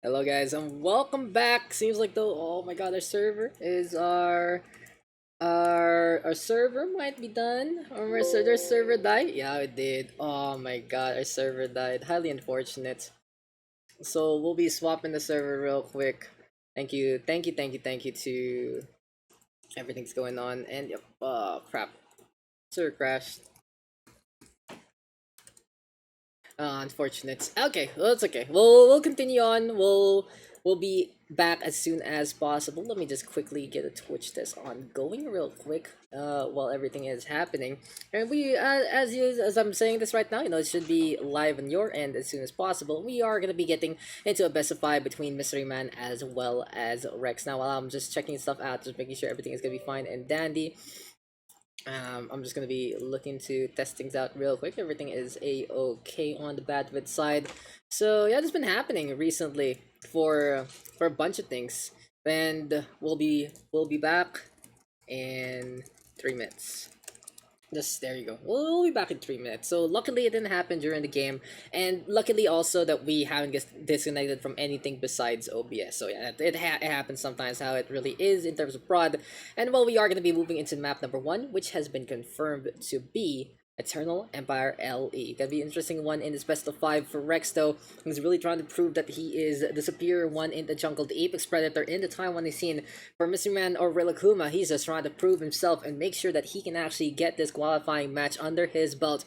Hello guys and welcome back. Seems like though, oh my god, our server is our server might be done. Or their server died? Yeah, it did. Oh my god, our server died. Highly unfortunate. So we'll be swapping the server real quick. Thank you to everything's going on. And yep, crap. Server crashed. Unfortunate. Okay, well it's okay. We'll continue on. We'll be back as soon as possible. Let me just quickly get a Twitch test on going real quick. While everything is happening, and we as I'm saying this right now, it should be live on your end as soon as possible. We are gonna be getting into a best of five between MysteryMan as well as Rex. Now, while I'm just checking stuff out, just making sure everything is gonna be fine and dandy. I'm just gonna be looking to test things out real quick. Everything is a-okay on the bandwidth side. So yeah, this has been happening recently for a bunch of things, and we'll be back in 3 minutes. Just there you go. We'll be back in 3 minutes. So luckily it didn't happen during the game, and luckily also that we haven't get disconnected from anything besides OBS. So yeah, it happens sometimes how it really is in terms of prod. And well, we are gonna be moving into map number 1, which has been confirmed to be Eternal Empire LE. Gonna be an interesting one in this best of 5 for Rex though. He's really trying to prove that he is the superior one in the jungle, the apex predator in the Taiwanese scene. For MysteryMan or Rilakuma, he's just trying to prove himself and make sure that he can actually get this qualifying match under his belt.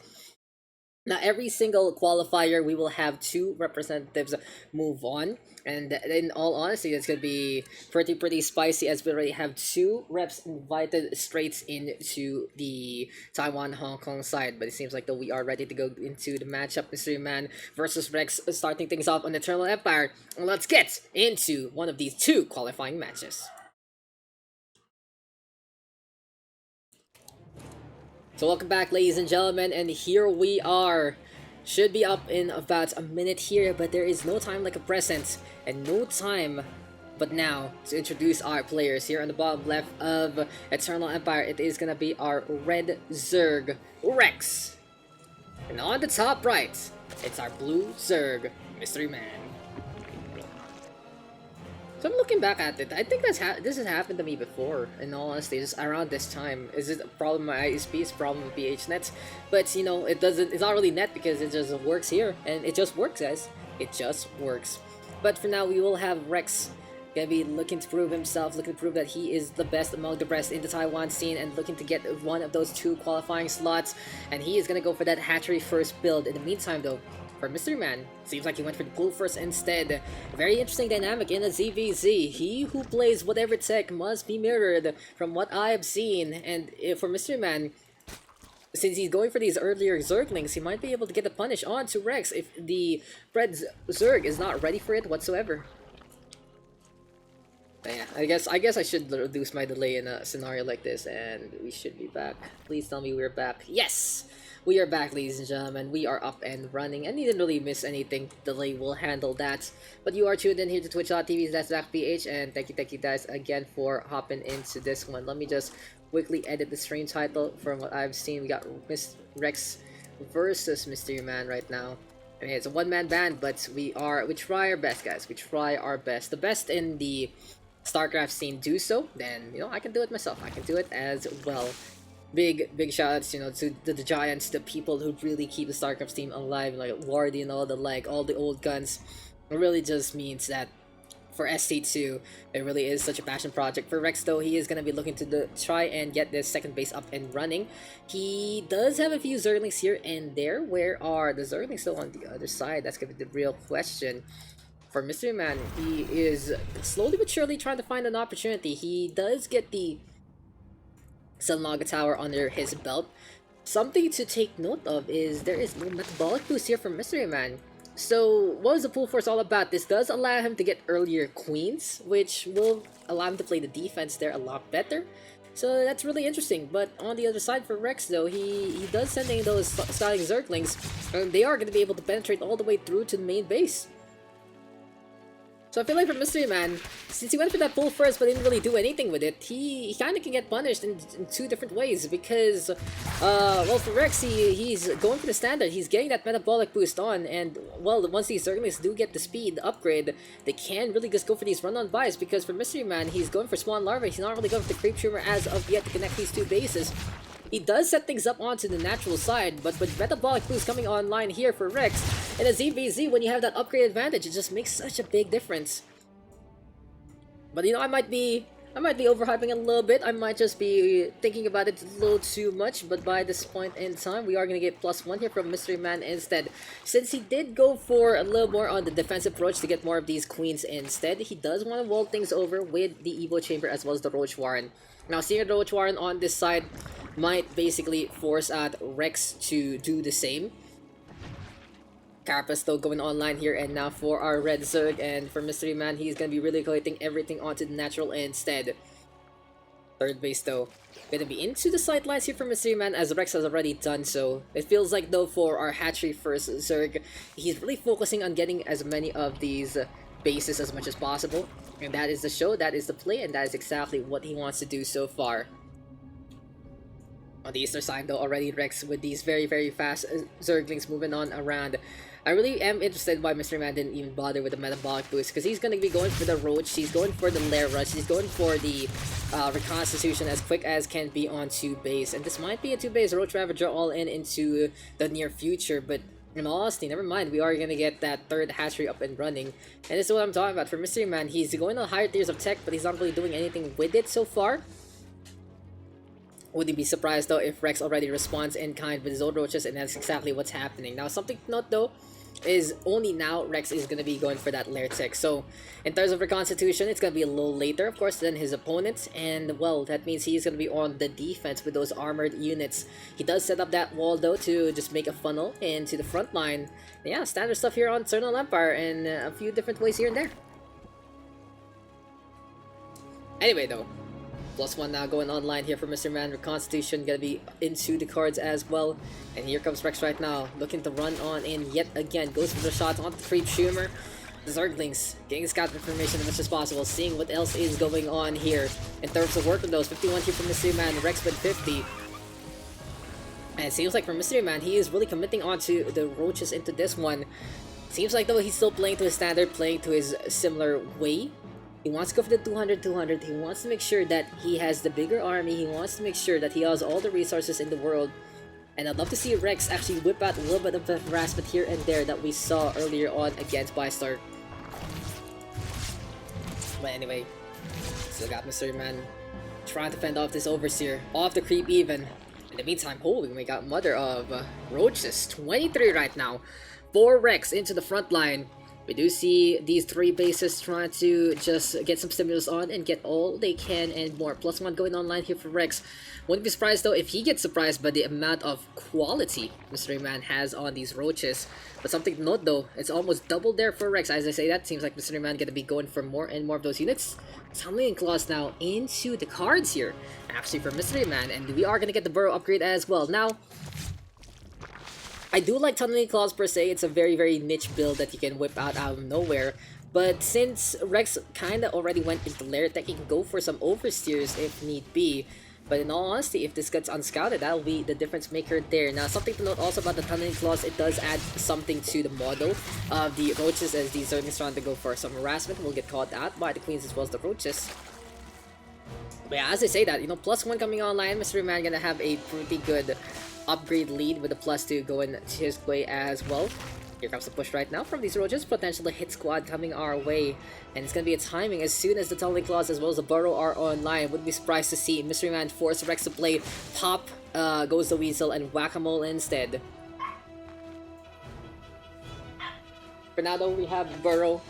Now, every single qualifier, we will have 2 representatives move on. And in all honesty, it's going to be pretty spicy, as we already have 2 reps invited straight into the Taiwan-Hong Kong side. But it seems like though we are ready to go into the matchup. MysteryMan versus Rex, starting things off on Eternal Empire. Let's get into one of these 2 qualifying matches. So welcome back, ladies and gentlemen, and here we are. Should be up in about a minute here, but there is no time like a present, and no time but now to introduce our players. Here on the bottom left of Eternal Empire, it is gonna be our Red Zerg, Rex. And on the top right, it's our Blue Zerg, MysteryMan. So I'm looking back at it. I think this has happened to me before. In all honesty, just around this time. Is it a problem with my ISP? It's a problem with PHNet. But it doesn't. It's not really net because it just works here, and it just works, guys. It just works. But for now, we will have Rex gonna be looking to prove himself, looking to prove that he is the best among the best in the Taiwan scene, and looking to get one of those 2 qualifying slots. And he is gonna go for that hatchery first build. In the meantime, though, for MysteryMan, seems like he went for the pool first instead. Very interesting dynamic in a ZVZ. He who plays whatever tech must be mirrored from what I have seen. And for MysteryMan, since he's going for these earlier Zerglings, he might be able to get the punish on to Rex if the Red Zerg is not ready for it whatsoever. But yeah, I guess I should reduce my delay in a scenario like this, and we should be back. Please tell me we're back. Yes! We are back, ladies and gentlemen. We are up and running, and you didn't really miss anything. Delay will handle that. But you are tuned in here to twitch.tv/DreamHack, and thank you guys again for hopping into this one. Let me just quickly edit the stream title. From what I've seen, we got Miss Rex versus MysteryMan right now. I mean, it's a one-man band, but we try our best, guys. We try our best. The best in the StarCraft scene do so, then I can do it myself. I can do it as well. Big shoutouts, to the giants, the people who really keep the StarCraft team alive, like Wardy and all the old guns. It really just means that for SC2, it really is such a passion project. For Rex though, he is gonna be looking to try and get this second base up and running. He does have a few Zerglings here and there. Where are the Zerglings still on the other side? That's gonna be the real question. For MysteryMan, he is slowly but surely trying to find an opportunity. He does get the Sunlaga Tower under his belt. Something to take note of is there is no metabolic boost here from MysteryMan. So what is the pool force all about? This does allow him to get earlier queens, which will allow him to play the defense there a lot better. So that's really interesting. But on the other side for Rex though, he does send in those starting Zerglings, and they are going to be able to penetrate all the way through to the main base. So I feel like for MysteryMan, since he went for that pull first but didn't really do anything with it, he kind of can get punished in two different ways because, well, for Rex, he's going for the standard, he's getting that metabolic boost on, and, well, once these Zerglings do get the speed upgrade, they can really just go for these run-on buys because for MysteryMan, he's going for Spawn Larva, he's not really going for the Creep Tumor as of yet to connect these two bases. He does set things up onto the natural side, but with Metabolic Boost coming online here for Rex, in a ZVZ, when you have that upgrade advantage, it just makes such a big difference. But you know, I might be overhyping it a little bit, I might just be thinking about it a little too much, but by this point in time, we are going to get +1 here from MysteryMan instead. Since he did go for a little more on the defensive approach to get more of these queens instead, he does want to wall things over with the Evo Chamber as well as the Roach Warren. Now, seeing the Roach Warren on this side might basically force out Rex to do the same. Carapace though going online here, and now for our red Zerg, and for MysteryMan, he's gonna be really collecting everything onto the natural instead. Third base though, gonna be into the sightlines here for MysteryMan as Rex has already done so. It feels like though for our hatchery first Zerg, he's really focusing on getting as many of these bases as much as possible. And that is the show, that is the play, and that is exactly what he wants to do so far. On the eastern side though, already Rex with these very fast Zerglings moving on around. I really am interested why MysteryMan didn't even bother with the metabolic boost, because he's going to be going for the Roach, he's going for the Lair Rush, he's going for the Reconstitution as quick as can be on 2 base. And this might be a 2 base Roach Ravager all into the near future, but in all honesty, never mind, we are going to get that third hatchery up and running. And this is what I'm talking about. For MysteryMan, he's going on higher tiers of tech, but he's not really doing anything with it so far. Wouldn't be surprised though if Rex already responds in kind with his own roaches, and that's exactly what's happening. Now, something to note though is only now Rex is going to be going for that lair tech. So in terms of reconstitution, it's going to be a little later of course than his opponents, and well, that means he's going to be on the defense with those armored units. He does set up that wall though to just make a funnel into the front line. Yeah, standard stuff here on Eternal Empire in a few different ways here and there. Anyway though, +1 now going online here for MysteryMan. Reconstitution gonna be into the cards as well. And here comes Rex right now, looking to run on in yet again. Goes for the shots on the Creep Tumor. The Zerglings getting scout information as much as possible, seeing what else is going on here. In terms of work with those, 51 here for MysteryMan, Rex with 50. And it seems like for MysteryMan, he is really committing onto the roaches into this one. Seems like though he's still playing to his standard, playing to his similar way. He wants to go for the 200-200, he wants to make sure that he has the bigger army, he wants to make sure that he has all the resources in the world. And I'd love to see Rex actually whip out a little bit of the harassment here and there that we saw earlier on against Bystar. But anyway, still got MysteryMan trying to fend off this Overseer, off the creep even. In the meantime, holy, we got Mother of Roaches, 23 right now, for Rex into the front line. We do see these 3 bases trying to just get some stimulus on and get all they can and more. +1 going online here for Rex. Wouldn't be surprised though if he gets surprised by the amount of quality MysteryMan has on these roaches. But something to note though, it's almost double there for Rex. As I say that, seems like MysteryMan gonna be going for more and more of those units. Tunneling Claws now into the cards here, actually for MysteryMan, and we are gonna get the Burrow upgrade as well. Now, I do like Tunneling Claws per se. It's a very niche build that you can whip out of nowhere. But since Rex kinda already went into Lair Tech, he can go for some Oversteers if need be. But in all honesty, if this gets unscouted, that'll be the difference maker there. Now, something to note also about the Tunneling Claws, it does add something to the model of the roaches, as these Zerglings trying to go for some harassment will get caught out by the queens as well as the roaches. But yeah, as I say that, you know, +1 coming online, MysteryMan gonna have a pretty good upgrade lead with the +2 going his way as well. Here comes the push right now from these roaches, potential hit squad coming our way, and it's gonna be a timing as soon as the Tunneling Claws as well as the Burrow are online. Wouldn't be surprised to see MysteryMan force Rex to play Pop, goes the Weasel, and Whack-A-Mole instead. For now though, we have Burrow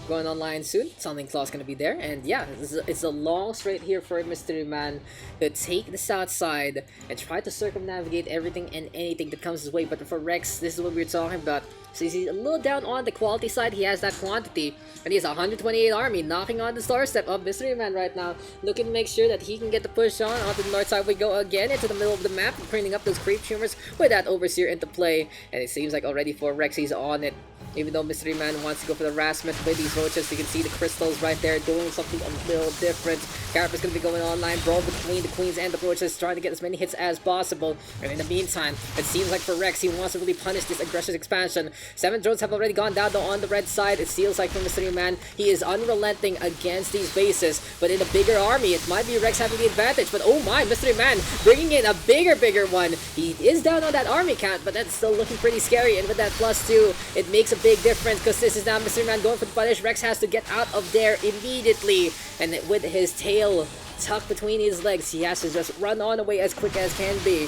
going online soon. Tunneling Claw's gonna be there, and yeah, it's a long straight here for MysteryMan to take the south side and try to circumnavigate everything and anything that comes his way. But for Rex, this is what we were talking about. So he's a little down on the quality side. He has that quantity, and he has 128 army knocking on the doorstep of MysteryMan right now, looking to make sure that he can get the push on. Onto the north side we go again, into the middle of the map, cleaning up those creep tumors with that Overseer into play. And it seems like already for Rex, he's on it. even though Mystery Man wants to go for the harassment with these roaches. You can see the crystals right there doing something a little different. Carapace gonna be going online, brawl between the queens and the roaches, trying to get as many hits as possible. And in the meantime, it seems like for Rex, he wants to really punish this aggressive expansion. 7 drones have already gone down though on the red side. It feels like for Mystery Man, he is unrelenting against these bases. But in a bigger army, it might be Rex having the advantage. But oh my, Mystery Man bringing in a bigger one. He is down on that army count, but that's still looking pretty scary. And with that +2, it makes a big difference because this is now Mystery Man going for the punish. Rex has to get out of there immediately. And with his tail tucked between his legs, he has to just run on away as quick as can be.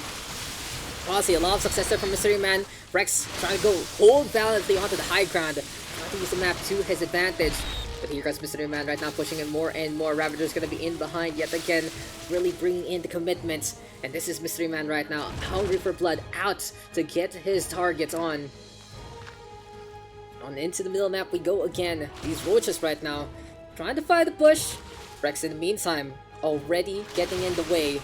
Honestly, a lot of success there from Mystery Man. Rex trying to go hold valiantly onto the high ground, trying to use the map to his advantage. But here comes Mystery Man right now, pushing in more and more. Ravager's gonna be in behind yet again, really bringing in the commitments. And this is Mystery Man right now, hungry for blood, out to get his targets on. On into the middle map we go again. These roaches right now, trying to find the push. Rex in the meantime, already getting in the way.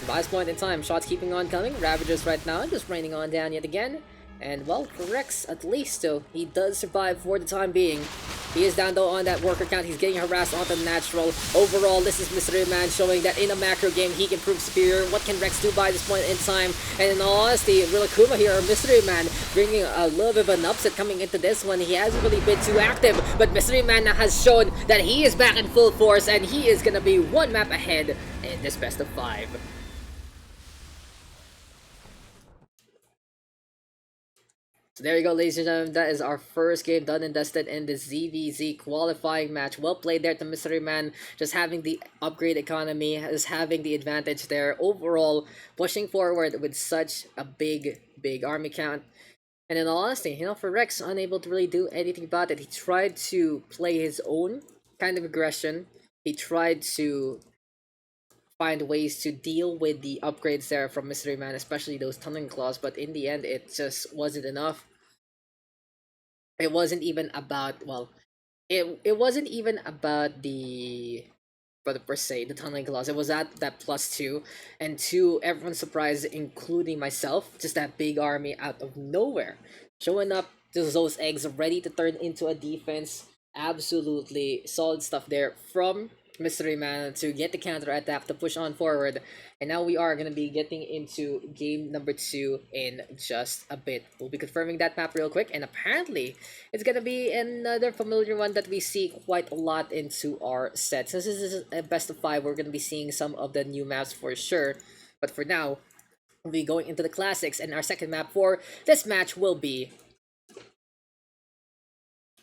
By this point in time, shots keeping on coming. Ravagers right now just raining on down yet again. And well, for Rex, at least though, he does survive for the time being. He is down though on that worker count. He's getting harassed onto the natural. Overall, this is Mystery Man showing that in a macro game, he can prove superior. What can Rex do by this point in time? And in all honesty, Rilakkuma here, or Mystery Man, bringing a little bit of an upset coming into this one. He hasn't really been too active, but Mystery Man now has shown that he is back in full force, and he is gonna be one map ahead in this best of 5. So there you go, ladies and gentlemen. That is our first game done and dusted in the ZVZ qualifying match. Well played there to Mystery Man. Just having the upgrade economy, just having the advantage there. Overall, pushing forward with such a big army count. And in all honesty, you know, for Rex, unable to really do anything about it. He tried to play his own kind of aggression. He tried to find ways to deal with the upgrades there from Mystery Man, especially those tunneling claws, but in the end it just wasn't enough. It wasn't even about, well, it wasn't even about the per se, the tunneling claws. It was at that +2, and to everyone's surprise, including myself, just that big army out of nowhere, showing up, just those eggs ready to turn into a defense. Absolutely solid stuff there from Mystery Man to get the counter attack to push on forward. And now we are going to be getting into game number 2 in just a bit. We'll be confirming that map real quick, and apparently it's going to be another familiar one that we see quite a lot into our set. Since this is a best of 5, we're going to be seeing some of the new maps for sure. But for now, we'll be going into the classics, and our second map for this match will be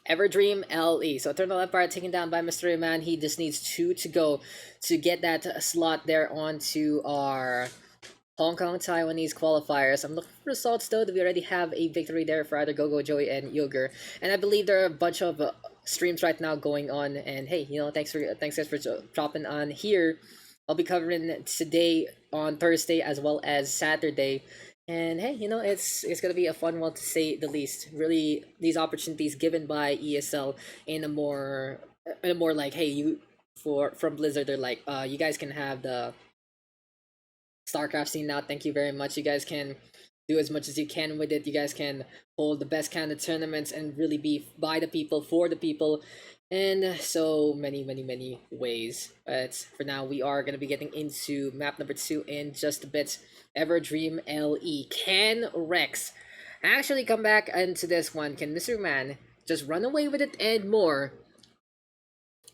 Everdream LE. So Eternal Empire taken down by Mystery Man. He just needs 2 to go to get that slot there onto our Hong Kong Taiwanese qualifiers. I'm looking for results though. We already have a victory there for either Gogo, Joey, and Yogur. And I believe there are a bunch of streams right now going on. And hey, you know, thanks guys for dropping on here. I'll be covering today on Thursday as well as Saturday. And hey, you know, it's gonna be a fun one to say the least. Really, these opportunities given by ESL in a more like, hey, from Blizzard, they're like, you guys can have the StarCraft scene now. Thank you very much. You guys can do as much as you can with it. You guys can hold the best kind of tournaments and really be by the people, for the people, and so many ways. But for now, we are gonna be getting into map number 2 in just a bit. Everdream LE. Can Rex actually come back into this one? Can Mystery Man just run away with it and more?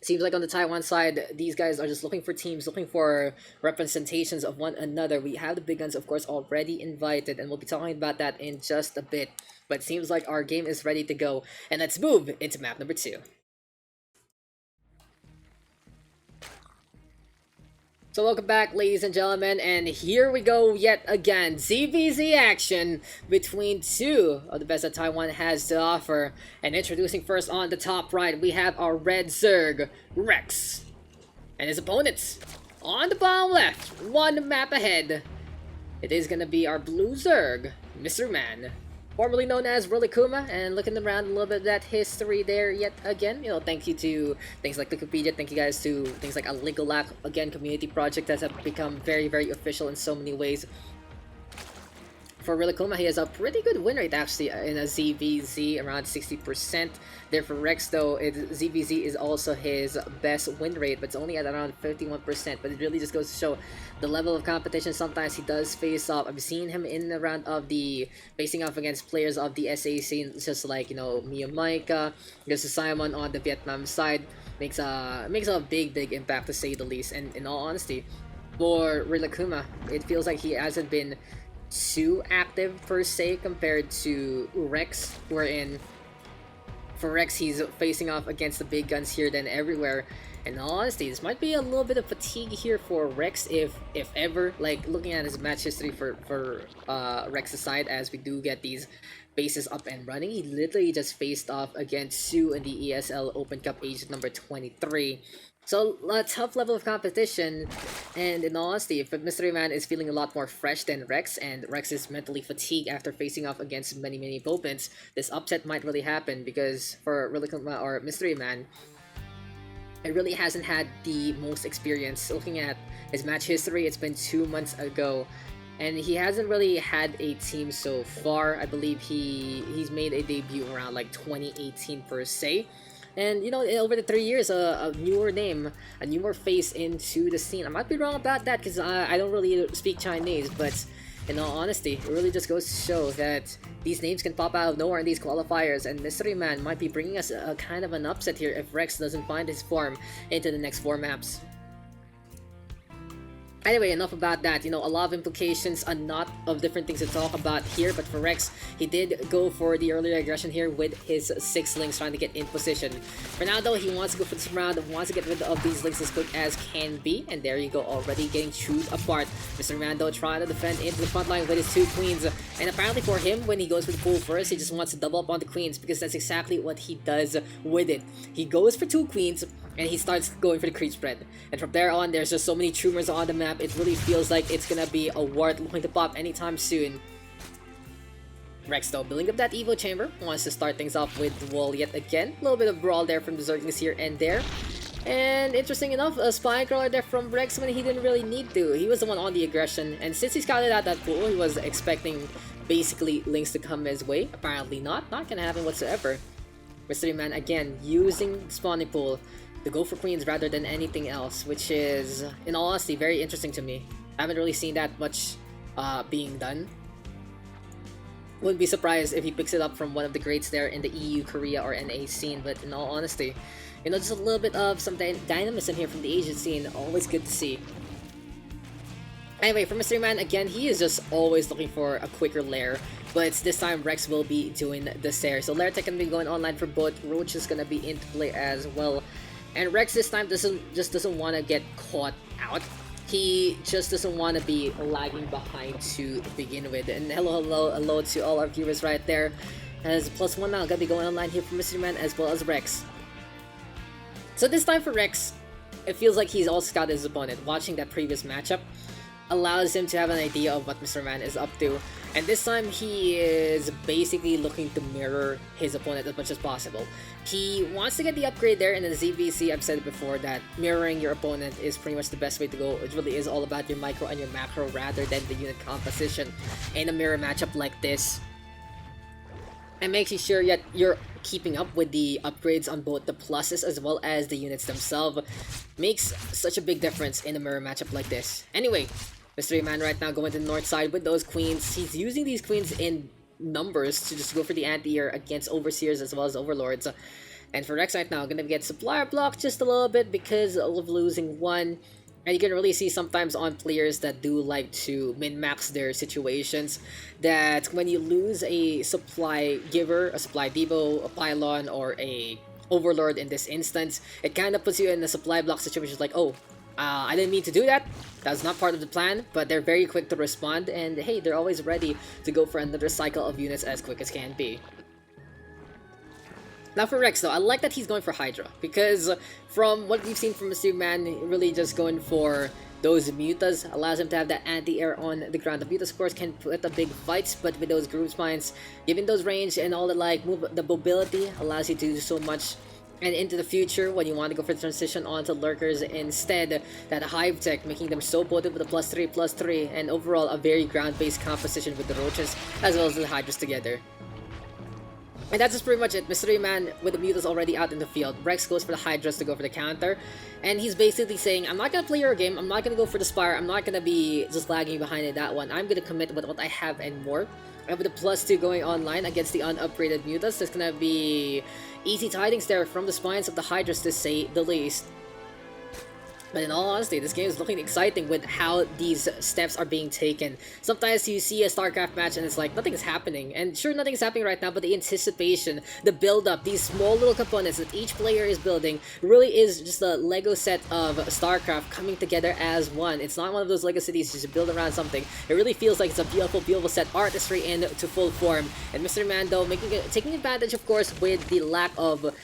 Seems like on the Taiwan side, these guys are just looking for teams, looking for representations of one another. We have the big guns, of course, already invited, and we'll be talking about that in just a bit. But it seems like our game is ready to go, and let's move into map number 2. So welcome back, ladies and gentlemen, and here we go yet again. ZVZ action between 2 of the best that Taiwan has to offer. And introducing first on the top right, we have our red Zerg, Rex. And his opponents on the bottom left, 1 map ahead. It is going to be our blue Zerg, Mystery Man, formerly known as Rilakkuma, and looking around a little bit of that history there yet again. You know, thank you to things like Wikipedia, thank you guys to things like a Legal again, community project that have become very official in so many ways. for Rilakkuma, he has a pretty good win rate actually in a ZVZ, around 60%. There for Rex though, ZVZ is also his best win rate, but it's only at around 51%. But it really just goes to show the level of competition. Sometimes he does face off. I've seen him in the round of the facing off against players of the SA scene, just like, you know, Miyamaika, there's Simon on the Vietnam side. Makes a big impact, to say the least. And in all honesty, for Rilakkuma, it feels like he hasn't been too active per se compared to Rex, wherein for Rex he's facing off against the big guns here then everywhere. And in all honesty, this might be a little bit of fatigue here for Rex, if ever. Like, looking at his match history for Rex's side, as we do get these bases up and running, he literally just faced off against Sue in the ESL Open Cup age number 23. So, a tough level of competition, and in all honesty, if MysteryMan is feeling a lot more fresh than Rex, and Rex is mentally fatigued after facing off against many opponents, this upset might really happen, because for Rilakkuma or MysteryMan, it really hasn't had the most experience. Looking at his match history, it's been 2 months ago, and he hasn't really had a team so far. I believe he's made a debut around like 2018 per se. And, you know, over the 3 years, a newer name, a newer face into the scene. I might be wrong about that because I don't really speak Chinese, but in all honesty, it really just goes to show that these names can pop out of nowhere in these qualifiers, and MysteryMan might be bringing us a kind of an upset here if Rex doesn't find his form into the next 4 maps. Anyway, enough about that. You know, a lot of implications, a lot of different things to talk about here, but for Rex, he did go for the earlier aggression here with his 6 links trying to get in position. For now though, he wants to go for this round, wants to get rid of these links as quick as can be, and there you go, already getting chewed apart. MysteryMan though trying to defend into the front line with his 2 queens, and apparently for him, when he goes for the pull first, he just wants to double up on the queens, because that's exactly what he does with it. He goes for 2 queens, and he starts going for the creep spread. And from there on, there's just so many tumors on the map, it really feels like it's gonna be a wart looking to pop anytime soon. Rex though, building up that Evo chamber, wants to start things off with the wall yet again. A little bit of brawl there from the Zerglings here and there. And interesting enough, a spine crawler there from Rex when he didn't really need to. He was the one on the aggression, and since he scouted out that pool, he was expecting basically links to come his way. Apparently not gonna happen whatsoever. MysteryMan again, using spawning pool to go for queens rather than anything else, which is, in all honesty, very interesting to me. I haven't really seen that much being done. Wouldn't be surprised if he picks it up from one of the greats there in the EU, Korea, or NA scene, but in all honesty, you know, just a little bit of some dynamism here from the Asian scene, always good to see. Anyway, for MysteryMan, again, he is just always looking for a quicker lair, but this time Rex will be doing the Sair. So lair tech can be going online for both. Roach is gonna be into play as well. And Rex this time doesn't want to get caught out. He just doesn't want to be lagging behind to begin with. And hello to all our viewers right there. As +1 now, gonna be going online here for MysteryMan as well as Rex. So this time for Rex, it feels like he's all scouted his opponent. Watching that previous matchup allows him to have an idea of what MysteryMan is up to. And this time, he is basically looking to mirror his opponent as much as possible. He wants to get the upgrade there in the ZVC. I've said it before that mirroring your opponent is pretty much the best way to go. It really is all about your micro and your macro rather than the unit composition in a mirror matchup like this. And making sure that you're keeping up with the upgrades on both the pluses as well as the units themselves makes such a big difference in a mirror matchup like this. Anyway, MysteryMan right now going to the north side with those queens. He's using these queens in numbers to just go for the anti-air against Overseers as well as Overlords. And for Rex right now, gonna get supplier blocked just a little bit because of losing 1. And you can really see sometimes on players that do like to min-max their situations, that when you lose a supply giver, a supply devo, a pylon, or a Overlord in this instance, it kind of puts you in a supply block situation like, oh, I didn't mean to do that. That's not part of the plan, but they're very quick to respond, and hey, they're always ready to go for another cycle of units as quick as can be. Now for Rex though, I like that he's going for Hydra, because from what we've seen from MysteryMan, really just going for those mutas allows him to have that anti-air on the ground. The mutas of course can put up big fights, but with those group spines, giving those range and all the like, the mobility allows you to do so much And into the future, when you want to go for the transition onto lurkers instead, that hive tech making them so potent with a +3/+3, and overall a very ground-based composition with the roaches as well as the hydras together. And that's just pretty much it. MysteryMan with the Mutas already out in the field. Rex goes for the Hydras to go for the counter. And he's basically saying, I'm not gonna play your game, I'm not gonna go for the Spire, I'm not gonna be just lagging behind in that one. I'm gonna commit with what I have and more. And with the +2 going online against the unupgraded Mutas, there's gonna be easy tidings there from the spines of the Hydras to say the least. But in all honesty, this game is looking exciting with how these steps are being taken. Sometimes you see a StarCraft match and it's like, nothing's happening. And sure, nothing's happening right now, but the anticipation, the build-up, these small little components that each player is building really is just a Lego set of StarCraft coming together as one. It's not one of those Lego cities just to build around something. It really feels like it's a beautiful, beautiful set artistry into full form. And MysteryMan, though, taking advantage, of course, with the lack of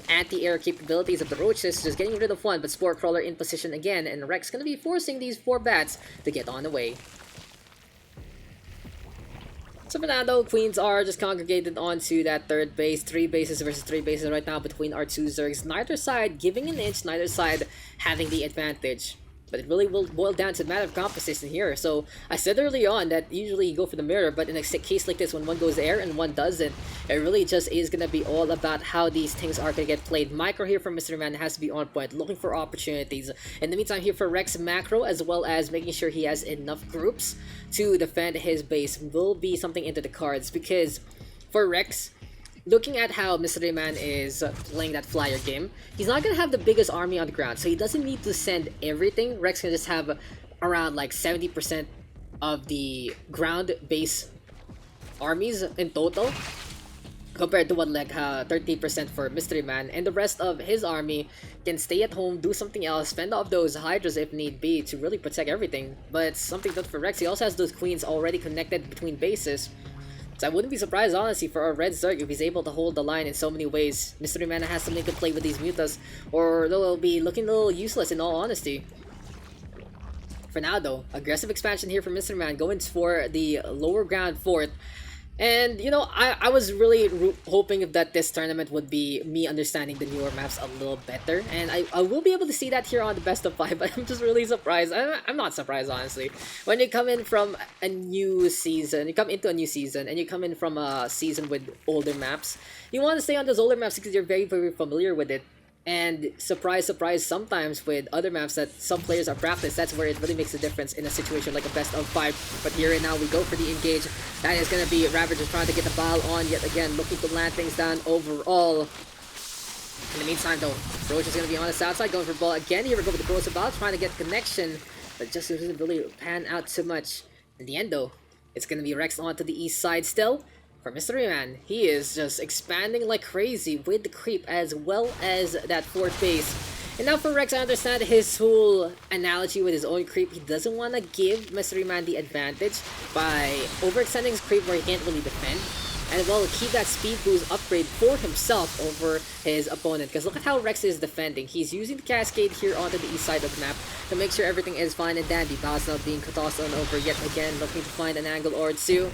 anti-air capabilities of the roaches, just getting rid of one, but Spore Crawler in position again, and Rex gonna be forcing these 4 bats to get on the way. So for now though, Queens are just congregated onto that third base, 3 bases versus 3 bases right now between our 2 Zergs, neither side giving an inch, neither side having the advantage. But it really will boil down to a matter of composition here. So I said early on that usually you go for the mirror, but in a case like this, when one goes air and one doesn't, it really just is going to be all about how these things are going to get played. Micro here from MysteryMan has to be on point, looking for opportunities. In the meantime, here for Rex, macro, as well as making sure he has enough groups to defend his base will be something into the cards. Because for Rex, looking at how MysteryMan is playing that flyer game, he's not going to have the biggest army on the ground, so he doesn't need to send everything. Rex can just have around like 70% of the ground base armies in total, compared to what like 30% for MysteryMan, and the rest of his army can stay at home, do something else, fend off those Hydras if need be to really protect everything. But something done for Rex, he also has those Queens already connected between bases. So I wouldn't be surprised, honestly, for our Red Zerg if he's able to hold the line in so many ways. MysteryMan has something to play with these Mutas, or they'll be looking a little useless in all honesty. For now though, aggressive expansion here from MysteryMan, going for the lower ground fort. And, you know, I was really hoping that this tournament would be me understanding the newer maps a little better. And I will be able to see that here on the best of 5, but I'm just really surprised. I'm not surprised, honestly. When you come in from a new season, you come into a new season, and you come in from a season with older maps, you want to stay on those older maps because you're very, very familiar with it. And surprise, surprise, sometimes with other maps that some players are practiced, that's where it really makes a difference in a situation like a best of 5. But here and now, we go for the engage. That is going to be Ravager trying to get the ball on yet again, looking to land things down overall. In the meantime, though, Roach is going to be on the south side, going for the ball again. Here we go with the Corrosive Ball, trying to get connection, but just doesn't really pan out too much. In the end, though, it's going to be Rex onto the east side still. For MysteryMan, he is just expanding like crazy with the creep as well as that 4th base. And now for Rex, I understand his whole analogy with his own creep. He doesn't want to give MysteryMan the advantage by overextending his creep where he can't really defend. And well, keep that speed boost upgrade for himself over his opponent. Because look at how Rex is defending. He's using the cascade here onto the east side of the map to make sure everything is fine and dandy. Ball's not being tossed on over yet again, looking to find an angle or two.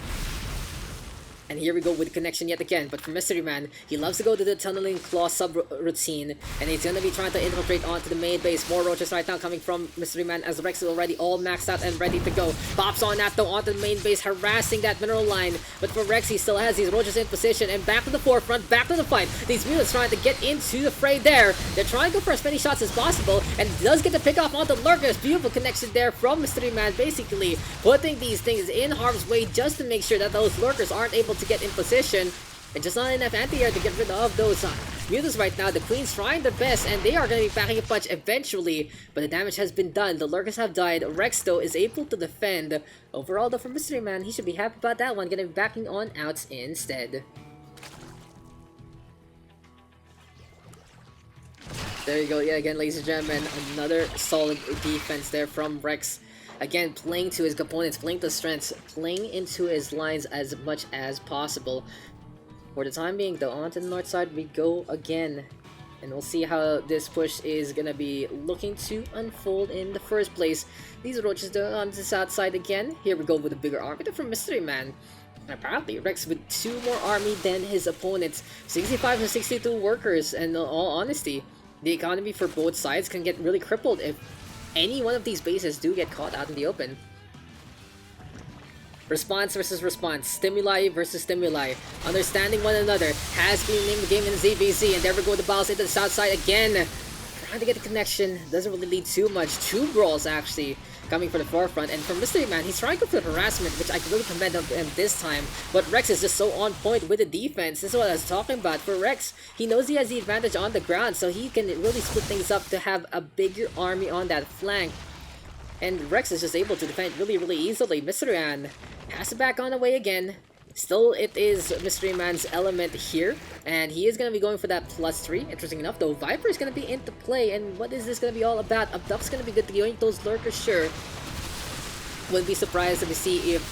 And here we go with the connection yet again, but for MysteryMan, he loves to go to the tunneling claw sub-routine, and he's gonna be trying to infiltrate onto the main base. More roaches right now coming from MysteryMan as Rex is already all maxed out and ready to go. Pops on that though onto the main base, harassing that mineral line, but for Rex, he still has these roaches in position, and back to the forefront, back to the fight. These mutants trying to get into the fray there. They're trying to go for as many shots as possible, and does get the pick off onto Lurkers. Beautiful connection there from MysteryMan, basically putting these things in harm's way just to make sure that those Lurkers aren't able to get in position, and just not enough anti-air to get rid of those mutants right now. The Queen's trying their best, and they are going to be packing a punch eventually, but the damage has been done. The Lurkers have died. Rex, though, is able to defend. Overall, though, for MysteryMan, he should be happy about that one. Going to be backing on outs instead. There you go. Yeah, again, ladies and gentlemen, another solid defense there from Rex. Again, playing to his components, playing to strengths, playing into his lines as much as possible. For the time being, though, onto the north side we go again. And we'll see how this push is gonna be looking to unfold in the first place. These roaches, though, on the south side again. Here we go with a bigger army from MysteryMan. Apparently, Rex with 2 more army than his opponents. 65 to 62 workers, and in all honesty, the economy for both sides can get really crippled if any one of these bases do get caught out in the open. Response versus response, stimuli versus stimuli, understanding one another has been named the game in ZBZ, and there we go, the balls into the south side again. Trying to get the connection, doesn't really lead too much. 2 brawls actually coming from the forefront, and for MysteryMan, he's trying to go for the harassment, which I can really commend of him this time, but Rex is just so on point with the defense. This is what I was talking about. For Rex, he knows he has the advantage on the ground, so he can really split things up to have a bigger army on that flank. And Rex is just able to defend really easily. MysteryMan has it back on the way again. Still, it is MysteryMan's element here, and he is going to be going for that +3. Interesting enough, though, Viper is going to be into play, and what is this going to be all about? Abduct's going to be good to yoink those lurkers, sure. Wouldn't be surprised if we see if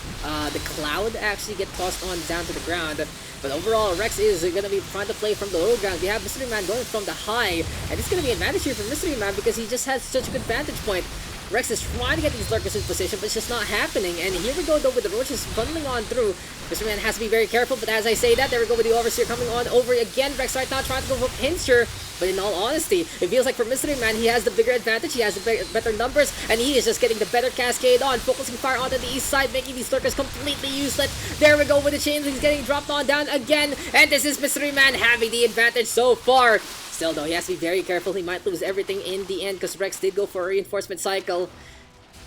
the Cloud actually get tossed on down to the ground. But overall, Rex is going to be trying to play from the low ground. We have MysteryMan going from the high, and it's going to be an advantage here for MysteryMan because he just has such a good vantage point. Rex is trying to get these lurkers in position, but it's just not happening. And here we go, though, with the roaches funneling on through. MysteryMan has to be very careful, but as I say that, there we go with the Overseer coming on over again. Rex right now trying to go for Pincher, but in all honesty, it feels like for MysteryMan, he has the bigger advantage, he has the better numbers, and he is just getting the better cascade on, focusing fire onto the east side, making these lurkers completely useless. There we go with the chains, he's getting dropped on down again, and this is MysteryMan having the advantage so far. Still, though, he has to be very careful, he might lose everything in the end, because Rex did go for a reinforcement cycle.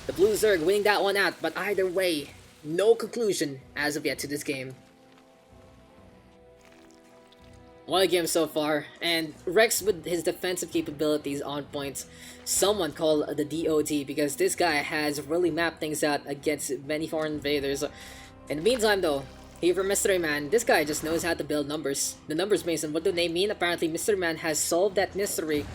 The Blue Zerg winning that one out, but either way, no conclusion as of yet to this game. What a game so far, and Rex with his defensive capabilities on point. Someone call the DOT, because this guy has really mapped things out against many foreign invaders. In the meantime, though, here for MysteryMan, this guy just knows how to build numbers. The numbers mason, what do they mean? Apparently, MysteryMan has solved that mystery.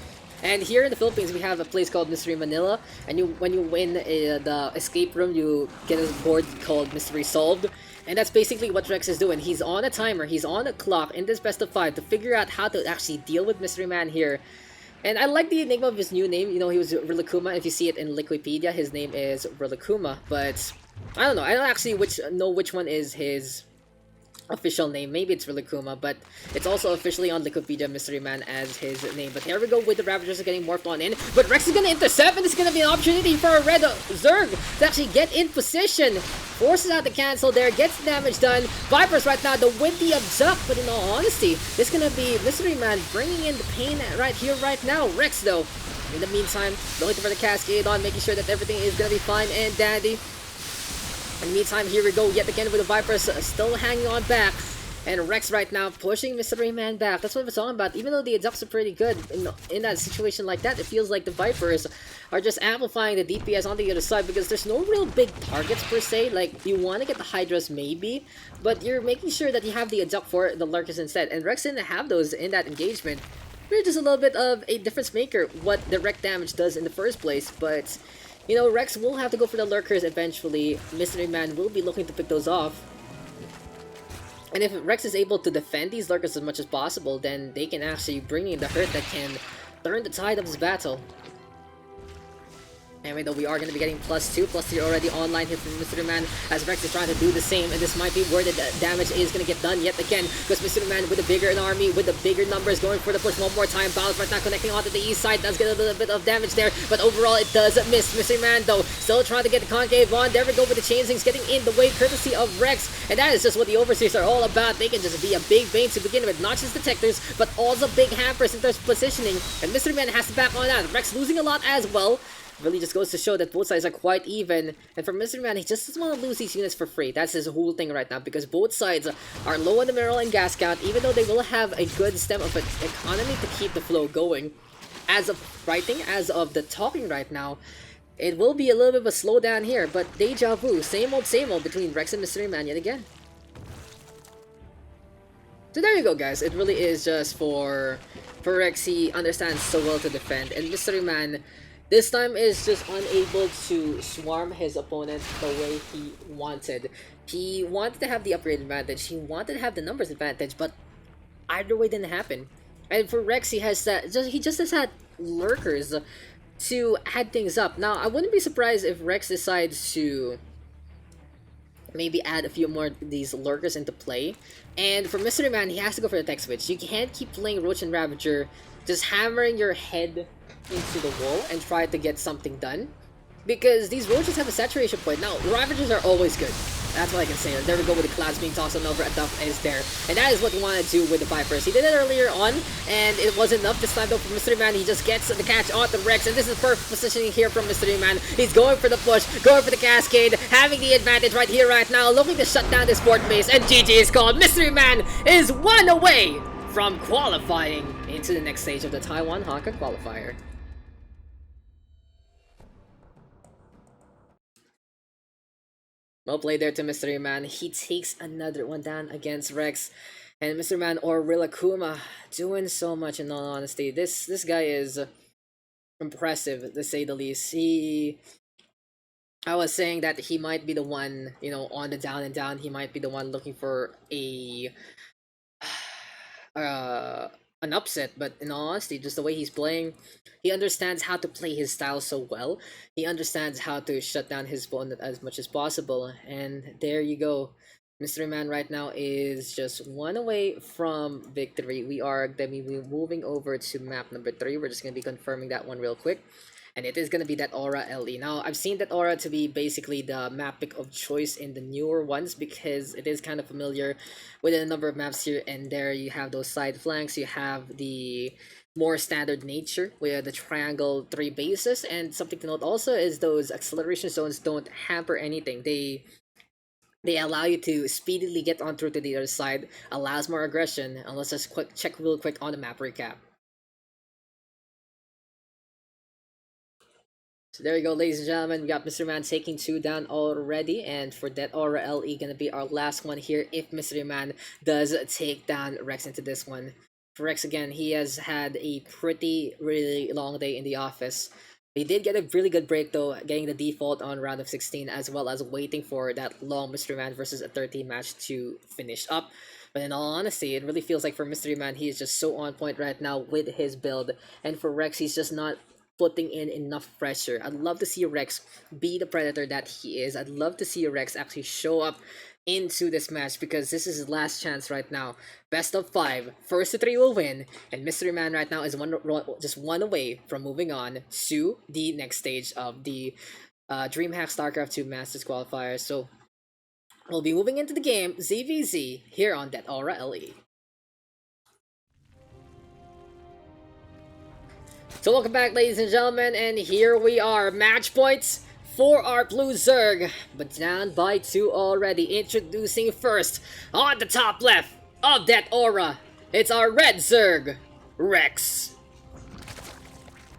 And here in the Philippines, we have a place called Mystery Manila, and when you win the escape room, you get a board called Mystery Solved. And that's basically what Rex is doing. He's on a timer, he's on a clock in this best of 5 to figure out how to actually deal with MysteryMan here. And I like the name of his new name. You know, he was Rilakkuma. If you see it in Wikipedia, his name is Rilakkuma. But I don't know. I don't actually know which one is his official name. Maybe it's Rilakkuma, but it's also officially on Wikipedia MysteryMan as his name. But here we go with the Ravagers getting morphed on in. But Rex is going to intercept, and it's going to be an opportunity for a red Zerg to actually get in position. Forces out the cancel there, gets the damage done. Vipers right now, the windy abduct, but in all honesty, this is going to be MysteryMan bringing in the pain right here, right now. Rex, though, in the meantime, going for the cascade on, making sure that everything is going to be fine and dandy. In the meantime, here we go yet again with the Vipers still hanging on back. And Rex right now pushing MysteryMan back. That's what we're talking about. Even though the Adducts are pretty good in that situation like that, it feels like the Vipers are just amplifying the DPS on the other side because there's no real big targets per se. Like, you want to get the Hydras maybe, but you're making sure that you have the Adduct for the Lurkers instead. And Rex didn't have those in that engagement. We're just a little bit of a difference maker what direct damage does in the first place, but you know, Rex will have to go for the Lurkers eventually. MysteryMan will be looking to pick those off. And if Rex is able to defend these Lurkers as much as possible, then they can actually bring in the hurt that can turn the tide of this battle. Anyway, though, we are going to be getting +2, +3 already online here from MysteryMan as Rex is trying to do the same, and this might be where the damage is going to get done yet again, because MysteryMan with a bigger army, with the bigger numbers, going for the push one more time. Balance right now connecting onto the east side, does get a little bit of damage there, but overall it does miss. MysteryMan, though, still trying to get the concave on. There we go with the chainslings getting in the way, courtesy of Rex, and that is just what the Overseers are all about. They can just be a big bane to begin with, not just detectors, but also big hampers in terms of positioning, and MysteryMan has to back on that. Rex losing a lot as well. Really just goes to show that both sides are quite even. And for MysteryMan, he just doesn't want to lose these units for free. That's his whole thing right now, because both sides are low on the mineral and gas count, even though they will have a good stem of an economy to keep the flow going. As of writing, as of the talking right now, it will be a little bit of a slowdown here, but deja vu, same old between Rex and MysteryMan yet again. So there you go, guys. It really is just for Rex. He understands so well to defend, and MysteryMan this time is just unable to swarm his opponent the way he wanted. He wanted to have the upgrade advantage, he wanted to have the numbers advantage, but either way didn't happen. And for Rex, he has that, he just has had lurkers to add things up. Now, I wouldn't be surprised if Rex decides to maybe add a few more of these lurkers into play. And for MysteryMan, he has to go for the tech switch. You can't keep playing Roach and Ravager, just hammering your head into the wall and try to get something done. Because these Roaches have a saturation point. Now, Ravagers are always good. That's what I can say. There we go with the clouds being tossed on over. A Duff is there. And that is what he wanted to do with the Vipers. He did it earlier on, and it wasn't enough this time though for MysteryMan. He just gets the catch on the Rex, and this is perfect positioning here from MysteryMan. He's going for the push, going for the Cascade, having the advantage right here, right now, looking to shut down this port base, and GG is called. MysteryMan is one away from qualifying into the next stage of the TWHK Qualifier. Well played there to MysteryMan. He takes another one down against Rex. And MysteryMan or Rillakkuma doing so much in all honesty. This guy is impressive to say the least. I was saying that he might be the one, you know, on the down and down. He might be the one looking for a an upset, but in all honesty, just the way he's playing, he understands how to play his style so well. He understands how to shut down his opponent as much as possible, and there you go. MysteryMan right now is just one away from victory. We are going to be moving over to map number 3. We're just going to be confirming that one real quick. And it is going to be Deathaura LE. Now, I've seen Deathaura to be basically the map pick of choice in the newer ones because it is kind of familiar with a number of maps here and there. You have those side flanks, you have the more standard nature with the triangle 3 bases, and something to note also is those acceleration zones don't hamper anything. They allow you to speedily get on through to the other side, allows more aggression, and let's just check real quick on the map recap. So there you go, ladies and gentlemen. We got MysteryMan taking 2 down already, and for Deathaura LE gonna be our last one here if MysteryMan does take down Rex into this one. For Rex again, he has had a really long day in the office. He did get a really good break though, getting the default on round of 16 as well as waiting for that long MysteryMan versus a 13 match to finish up. But in all honesty, it really feels like for MysteryMan, he is just so on point right now with his build, and for Rex, he's just not putting in enough pressure. I'd love to see Rex be the predator that he is. I'd love to see Rex actually show up into this match because this is his last chance right now. Best of 5, first to 3 will win, and MysteryMan right now is just one away from moving on to the next stage of the DreamHack StarCraft 2 Masters Qualifier. So we'll be moving into the game ZVZ here on Deathaura LE. So welcome back, ladies and gentlemen, and here we are. Match points for our blue Zerg, but down by 2 already. Introducing first, on the top left of Deathaura, it's our red Zerg, Rex.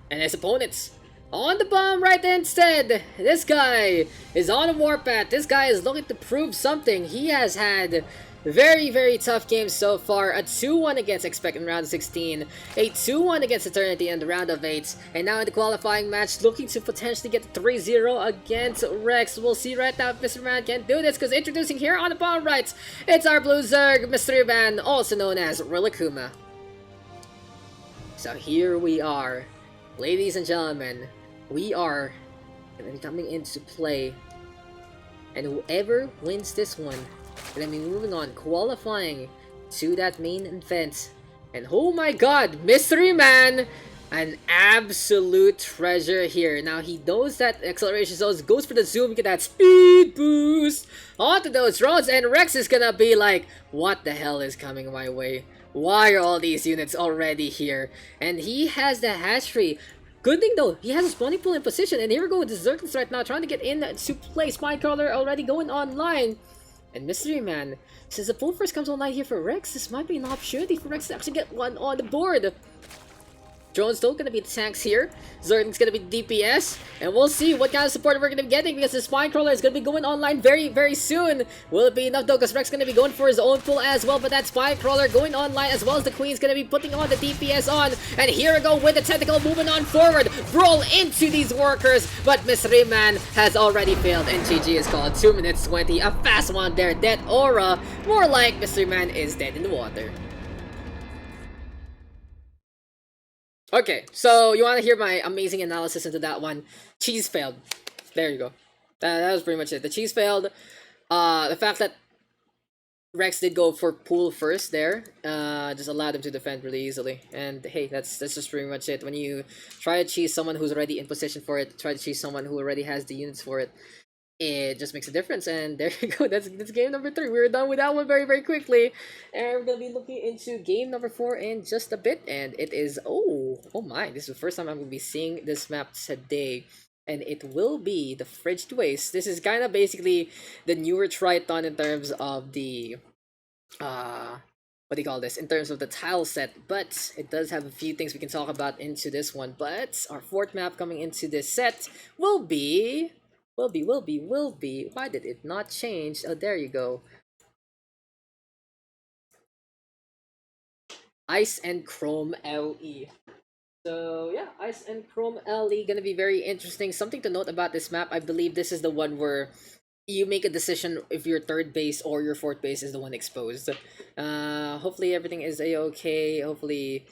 And his opponents on the bomb right instead. This guy is on a warpath. This guy is looking to prove something. He has had very tough games so far. A 2-1 against Expect in round 16, a 2-1 against Eternity in the round of 8, and now in the qualifying match looking to potentially get 3-0 against Rex. We'll see right now if MysteryMan can do this, because introducing here on the bottom right, it's our blue Zerg, MysteryMan, also known as Rillakkuma. So here we are, ladies and gentlemen, we are coming into play, and whoever wins this one, and I mean, moving on, qualifying to that main event. And oh my god, MysteryMan, an absolute treasure here. Now, he knows that acceleration zones, goes for the zoom, get that speed boost onto those drones, and Rex is gonna be like, what the hell is coming my way? Why are all these units already here? And he has the hatchery. Good thing though, he has a spawning pool in position, and here we go with the Zerglings right now, trying to get in to play. Spycrawler already going online. And MysteryMan, since the pool first comes online here for Rex, this might be an opportunity for Rex to actually get one on the board. Drone's still gonna be the tanks here. Zergling's gonna be DPS, and we'll see what kind of support we're gonna be getting because the Spycrawler is gonna be going online very soon. Will it be enough though? Because Rex gonna be going for his own pull as well, but that Spycrawler going online as well as the Queen's gonna be putting on the DPS on. And here we go with the tentacle moving on forward, brawl into these workers, but MysteryMan has already failed, and GG is called. 2 minutes 20, a fast one there. Deathaura, more like MysteryMan is dead in the water. Okay, so you want to hear my amazing analysis into that one. Cheese failed. There you go. That was pretty much it. The cheese failed. The fact that Rex did go for pool first there, just allowed him to defend really easily. And hey, that's just pretty much it. When you try to chase someone who's already in position for it, try to chase someone who already has the units for it, it just makes a difference. And there you go. That's game number 3. We're done with that one very quickly, and we're gonna be looking into game number 4 in just a bit. And it is oh my, this is the first time I'm gonna be seeing this map today. And it will be the Frigid Waste. This is kind of basically the newer Triton in terms of the what do you call this, in terms of the tile set, but it does have a few things we can talk about into this one. But our 4th map coming into this set will be why did it not change? Oh, there you go. Ice and Chrome LE. So yeah, Ice and Chrome LE gonna be very interesting. Something to note about this map, I believe this is the one where you make a decision if your 3rd base or your 4th base is the one exposed. Hopefully everything is a-okay. Hopefully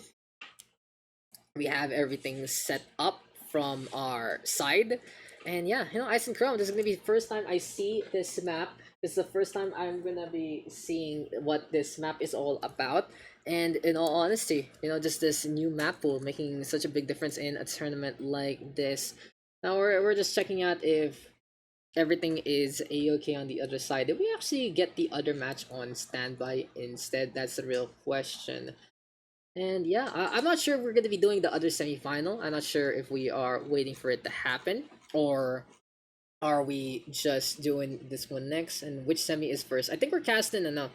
we have everything set up from our side. And yeah, Ice and Chrome, this is gonna be the first time I see this map. This is the first time I'm gonna be seeing what this map is all about. And in all honesty, just this new map pool making such a big difference in a tournament like this. Now we're just checking out if everything is a-okay on the other side. Did we actually get the other match on standby instead? That's the real question. And yeah, I'm not sure if we're going to be doing the other semi-final. I'm not sure if we are waiting for it to happen, or are we just doing this one next, and which semi is first. I think we're casting, no,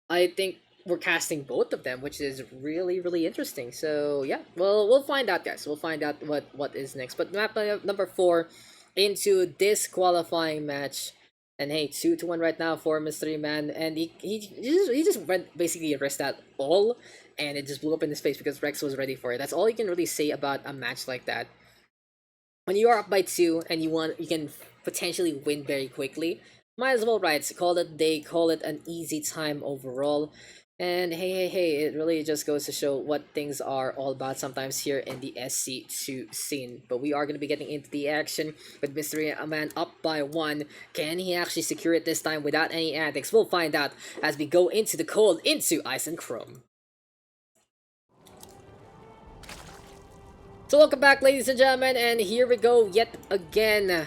I think we're casting both of them, which is really interesting. So yeah, well, we'll find out, guys. We'll find out what is next. But map number 4 into this qualifying match. And hey, 2-1 right now for MysteryMan, and he just went basically risked that all, and it just blew up in his face because Rex was ready for it. That's all you can really say about a match like that. When you are up by 2 and you can potentially win very quickly, might as well, right? Call it day, call it an easy time overall. And hey, it really just goes to show what things are all about sometimes here in the SC2 scene. But we are going to be getting into the action with MysteryMan up by 1. Can he actually secure it this time without any antics? We'll find out as we go into the cold, into Ice and Chrome. So welcome back, ladies and gentlemen, and here we go yet again.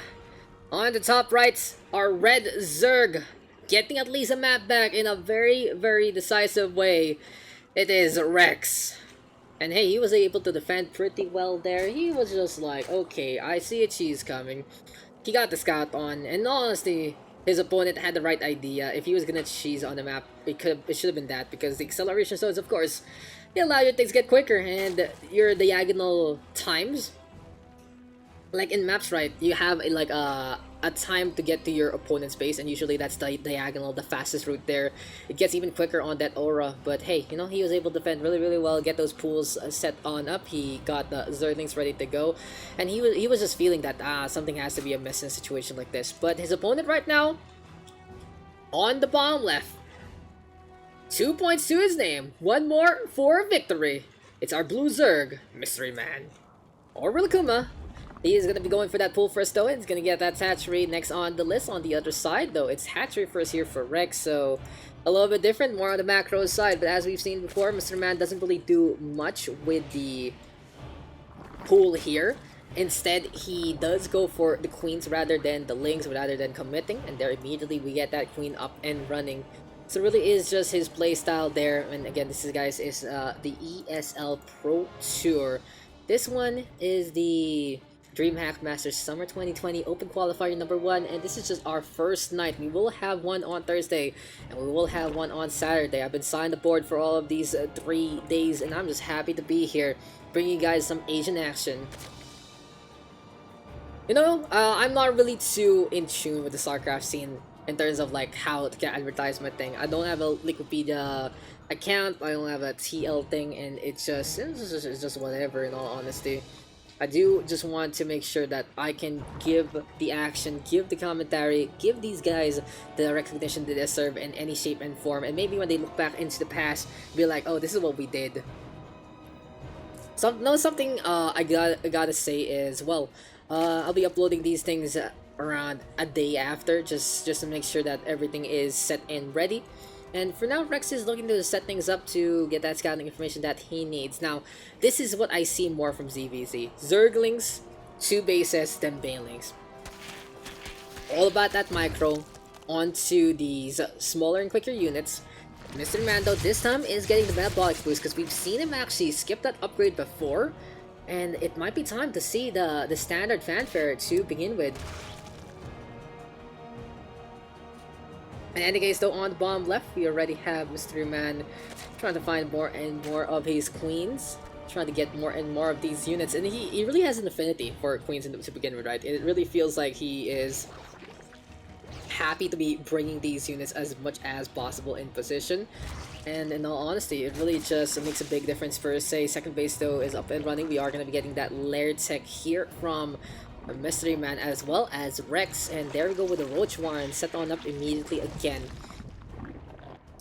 On the top right, our red Zerg, getting at least a map back in a very decisive way. It is Rex. And hey, he was able to defend pretty well there. He was just like, okay, I see a cheese coming. He got the scout on, and honestly, his opponent had the right idea. If he was gonna cheese on the map, it should have been that, because the acceleration stones, of course, they allow your things to get quicker, and your diagonal times, like in maps, right, you have a time to get to your opponent's base, and usually that's the diagonal, the fastest route there. It gets even quicker on that aura, but hey, he was able to defend really well, get those pools set on up. He got the Zerglings ready to go, and he was just feeling that something has to be amiss in a situation like this. But his opponent right now, on the bottom left, 2 points to his name, 1 more for victory. It's our blue Zerg, MysteryMan, or Rilakkuma. He is going to be going for that pool first, though. He's going to get that hatchery next on the list. On the other side, though, it's hatchery first here for Rex, so a little bit different, more on the macro side. But as we've seen before, MysteryMan doesn't really do much with the pool here. Instead, he does go for the queens rather than the lings, rather than committing. And there immediately we get that queen up and running. So it really is just his playstyle there. And again, this is, guys, is the ESL Pro Tour. This one is the DreamHack Masters Summer 2020 Open Qualifier number 1, and this is just our first night. We will have one on Thursday, and we will have one on Saturday. I've been signed aboard for all of these 3 days, and I'm just happy to be here, bringing you guys some Asian action. I'm not really too in tune with the StarCraft scene in terms of like how to get advertisement thing. I don't have a Wikipedia account, I don't have a TL thing, and it's just whatever, in all honesty. I do just want to make sure that I can give the action, give the commentary, give these guys the recognition they deserve in any shape and form, and maybe when they look back into the past, be like, oh, this is what we did. Something I gotta say is, well, I'll be uploading these things around a day after, just to make sure that everything is set and ready. And for now, Rex is looking to set things up to get that scouting information that he needs. Now, this is what I see more from ZVZ. Zerglings, 2 bases, then Banelings. All about that micro onto these smaller and quicker units. MysteryMan, though, this time is getting the metabolic boost because we've seen him actually skip that upgrade before. And it might be time to see the standard fanfare to begin with. In any case, though, on the bottom left, we already have MysteryMan trying to find more and more of his queens, trying to get more and more of these units, and he really has an affinity for queens to begin with, right? It really feels like he is happy to be bringing these units as much as possible in position. And in all honesty, it really just makes a big difference for, say, second base, though, is up and running. We are going to be getting that layered tech here from MysteryMan as well as Rex, and there we go with the Roach Warren set on up immediately again.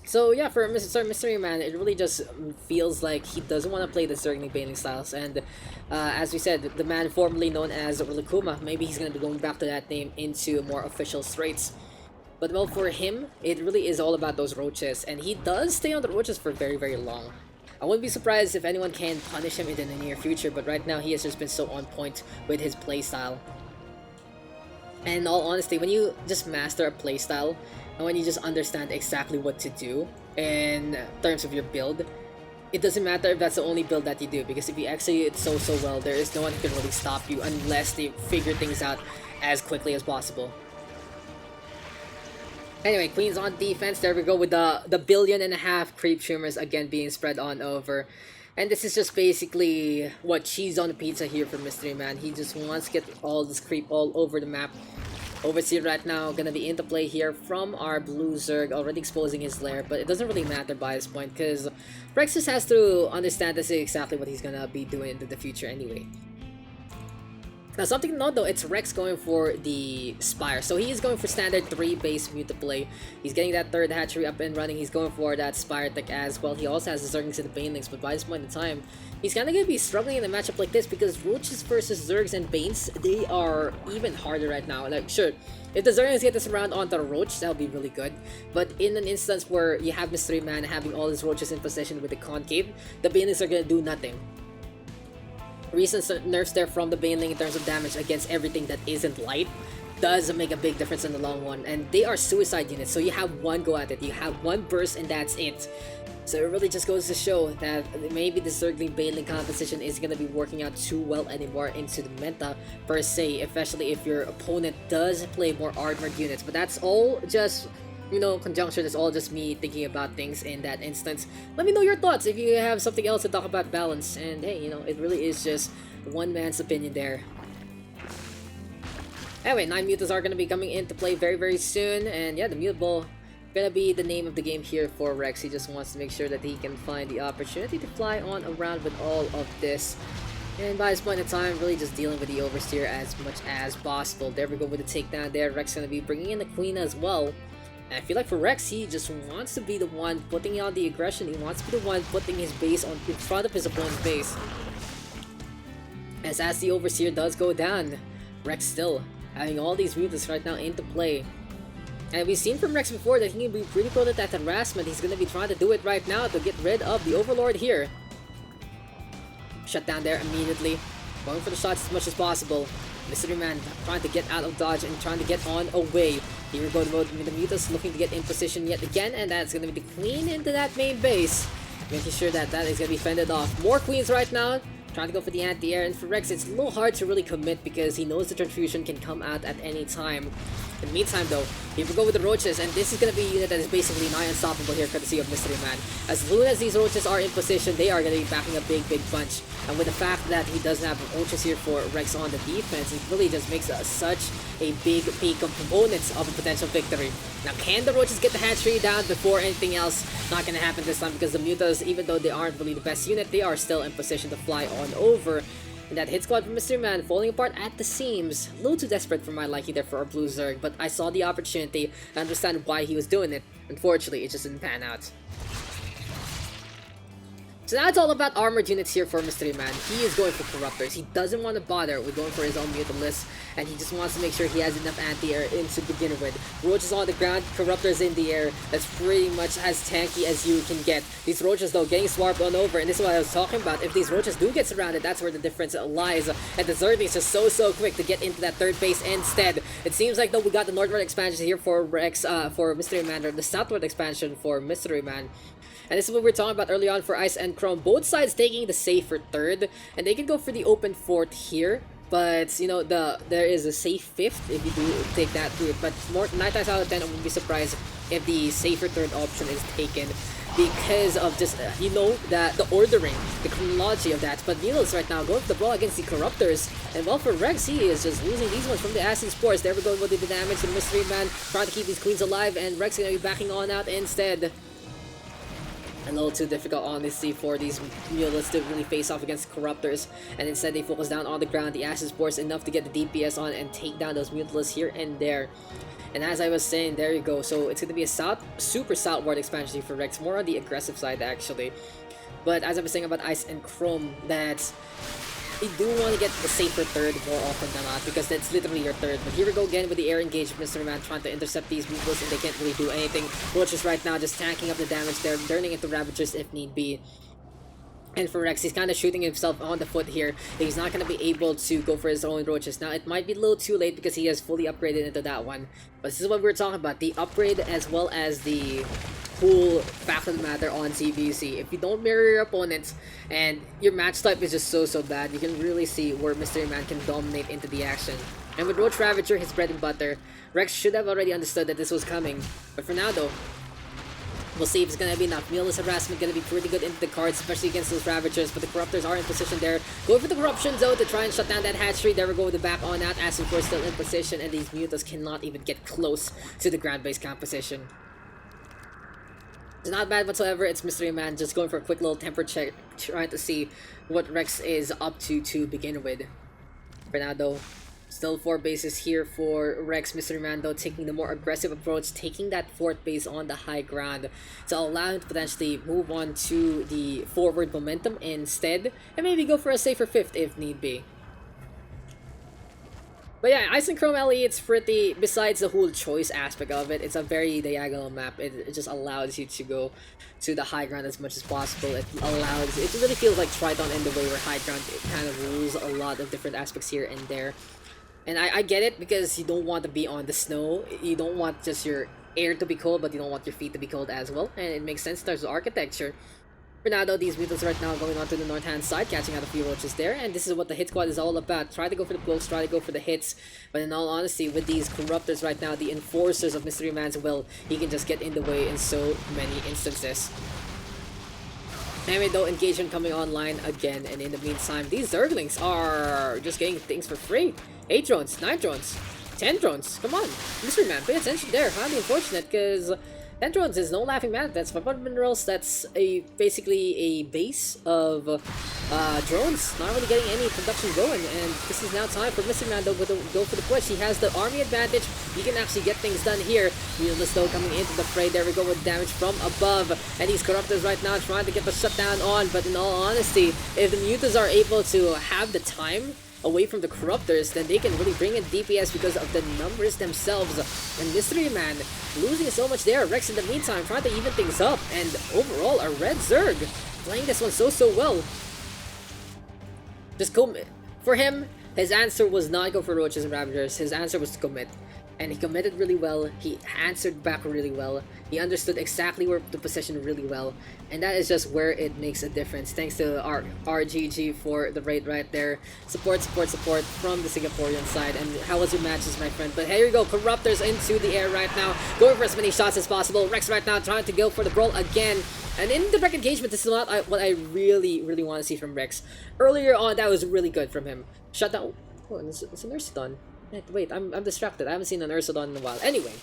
So yeah, for MysteryMan, it really just feels like he doesn't want to play the Zergling Baneling styles, and as we said, the man formerly known as Rilakkuma, maybe he's going to be going back to that name into more official straights. But well, for him, it really is all about those roaches, and he does stay on the roaches for very, very long. I wouldn't be surprised if anyone can punish him in the near future, but right now he has just been so on point with his playstyle. And in all honesty, when you just master a playstyle, and when you just understand exactly what to do in terms of your build, it doesn't matter if that's the only build that you do, because if you execute it so well, there is no one who can really stop you unless they figure things out as quickly as possible. Anyway, Queens on defense. There we go with the 1.5 billion creep tumors again being spread on over. And this is just basically what cheese on the pizza here for MysteryMan. He just wants to get all this creep all over the map. Overseer right now gonna be into play here from our blue Zerg, already exposing his lair, but it doesn't really matter by this point because Rex just has to understand this is exactly what he's gonna be doing in the future anyway. Now, something to note though, it's Rex going for the Spire. So he is going for standard 3 base mute to play. He's getting that third hatchery up and running. He's going for that Spire tech as well. He also has the Zerglings and the Banelings, but by this point in time, he's kind of going to be struggling in a matchup like this because Roaches versus Zergs and Banes, they are even harder right now. Like, sure, if the Zerglings get this around onto the Roach, that'll be really good. But in an instance where you have MysteryMan having all his Roaches in possession with the Concave, the Banelings are going to do nothing. Recent nerfs there from the Baneling in terms of damage against everything that isn't light does make a big difference in the long run, and they are suicide units, so you have one go at it, you have one burst and that's it. So it really just goes to show that maybe the Zergling Baneling composition isn't going to be working out too well anymore into the meta per se, especially if your opponent does play more armored units. But that's all just, you know, conjunction. Is all just me thinking about things in that instance. Let me know your thoughts if you have something else to talk about balance. And hey, you know, it really is just one man's opinion there. Anyway, 9 mutas are going to be coming into play very soon. And yeah, the mute ball gonna be the name of the game here for Rex. He just wants to make sure that he can find the opportunity to fly on around with all of this. And by this point in time, really just dealing with the oversteer as much as possible. There we go with the takedown there. Rex gonna be bringing in the queen as well. And I feel like for Rex, he just wants to be the one putting out the aggression. He wants to be the one putting his base in front of his opponent's base. As the Overseer does go down, Rex still having all these mutas right now into play. And we've seen from Rex before that he can be pretty good at that harassment. He's going to be trying to do it right now to get rid of the Overlord here. Shut down there immediately. Going for the shots as much as possible. MysteryMan trying to get out of dodge and trying to get on away. Here we go with the mutas looking to get in position yet again, and that's going to be the queen into that main base. Making sure that that is going to be fended off. More queens right now. Trying to go for the anti-air, and for Rex it's a little hard to really commit because he knows the transfusion can come out at any time. In the meantime though, here we go with the roaches, and this is going to be a unit that is basically nigh unstoppable here courtesy of MysteryMan. As soon as these roaches are in position, they are going to be backing a big punch. And with the fact that he doesn't have roaches here for Rex on the defense, it really just makes such a big peak of components of a potential victory. Now, can the roaches get the hatchery down before anything else? Not going to happen this time because the mutas, even though they aren't really the best unit, they are still in position to fly on over. And that hit squad from MysteryMan falling apart at the seams. A little too desperate for my liking there for our blue Zerg, but I saw the opportunity and understand why he was doing it. Unfortunately, it just didn't pan out. So now it's all about armored units here for MysteryMan. He is going for Corruptors. He doesn't want to bother with going for his own Mutalisk, and he just wants to make sure he has enough anti-air in to begin with. Roaches on the ground, Corruptors in the air. That's pretty much as tanky as you can get. These Roaches though getting swarmed on over, and this is what I was talking about. If these Roaches do get surrounded, that's where the difference lies. And the Zerglings is just so quick to get into that third base instead. It seems like though we got the northward expansion here for Rex, for MysteryMan, or the southward expansion for MysteryMan. And this is what we were talking about early on for Ice and Chrome. Both sides taking the safer third, and they can go for the open fourth here. But, you know, there is a safe fifth if you do take that route. But more 9 times out of 10, I wouldn't be surprised if the safer third option is taken because of just, you know, that the ordering, the chronology of that. But Needles right now going for the brawl against the Corruptors. And well, for Rex, he is just losing these ones from the Acid Spores. There we go with the damage to MysteryMan, trying to keep these queens alive, and Rex is going to be backing on out instead. A little too difficult, honestly, for these Mutalisks to really face off against Corruptors, and instead they focus down on the ground. The Acid Spores enough to get the DPS on and take down those Mutalisks here and there. And as I was saying, there you go. So it's going to be a super southward expansion for Rex, more on the aggressive side actually. But as I was saying about Ice and Chrome, that they do want to get the safer third more often than not, because that's literally your third. But here we go again with the air engage. MysteryMan trying to intercept these Mutalisks, and they can't really do anything. Roaches right now just tanking up the damage there, turning into Ravagers if need be. And for Rex, he's kind of shooting himself on the foot here. He's not going to be able to go for his own Roaches. Now, it might be a little too late because he has fully upgraded into that one. But this is what we were talking about. The upgrade as well as the whole fact of the matter on CBC. If you don't mirror your opponents and your match type is just so bad, you can really see where MysteryMan can dominate into the action. And with Roach Ravager, his bread and butter, Rex should have already understood that this was coming. But for now though, we'll see if it's gonna be enough. Mutalisk harassment gonna be pretty good into the cards, especially against those Ravagers, but the Corruptors are in position there. Going for the Corruption though to try and shut down that hatchery. There we go with the back on out. Acid Force still in position, and these Mutalisks cannot even get close to the ground base composition. It's not bad whatsoever. It's MysteryMan just going for a quick little temper check, trying to see what Rex is up to begin with. For now though, still 4 bases here for Rex. MysteryMan though taking the more aggressive approach, taking that 4th base on the high ground to allow him to potentially move on to the forward momentum instead, and maybe go for a safer 5th if need be. But yeah, Ice and Chrome LE, it's pretty, besides the whole choice aspect of it, it's a very diagonal map. It just allows you to go to the high ground as much as possible. It really feels like Triton in the way where high ground, it kind of rules a lot of different aspects here and there. And I get it, because you don't want to be on the snow. You don't want just your air to be cold, but you don't want your feet to be cold as well. And it makes sense in terms of architecture. For now though, these Mutalisks right now going on to the north hand side, catching out a few Roaches there, and this is what the hit squad is all about. Try to go for the pokes, try to go for the hits, but in all honesty, with these Corruptors right now, the enforcers of MysteryMan's will, he can just get in the way in so many instances. Anyway though, engagement coming online again, and in the meantime, these Zerglings are just getting things for free. 8 drones, 9 drones, 10 drones, come on, MysteryMan, pay attention there. Highly unfortunate, because 10 drones is no laughing matter. That's 500 minerals. That's basically a base of drones. Not really getting any production going. And this is now time for MysteryMan though to go for the push. He has the army advantage. He can actually get things done here. Mutalisk though coming into the fray. There we go with damage from above. And these Corruptors right now trying to get the shutdown on. But in all honesty, if the Mutants are able to have the time away from the Corruptors, then they can really bring in DPS because of the numbers themselves. And MysteryMan losing so much there. Rex in the meantime trying to even things up, and overall a red Zerg playing this one so well. Just commit. For him, his answer was not go for Roaches and Ravagers. His answer was to commit. And he committed really well. He answered back really well. He understood exactly where to position really well. And that is just where it makes a difference. Thanks to our RGG for the raid right there. Support from the Singaporean side. And how was your matches, my friend? But here you go. Corruptors into the air right now. Going for as many shots as possible. Rex right now trying to go for the brawl again. And in the direct engagement, this is not what I really want to see from Rex. Earlier on, that was really good from him. Shut down. Oh, it's an Ursidon. Wait, I'm distracted. I haven't seen an Ursidon in a while. Anyway,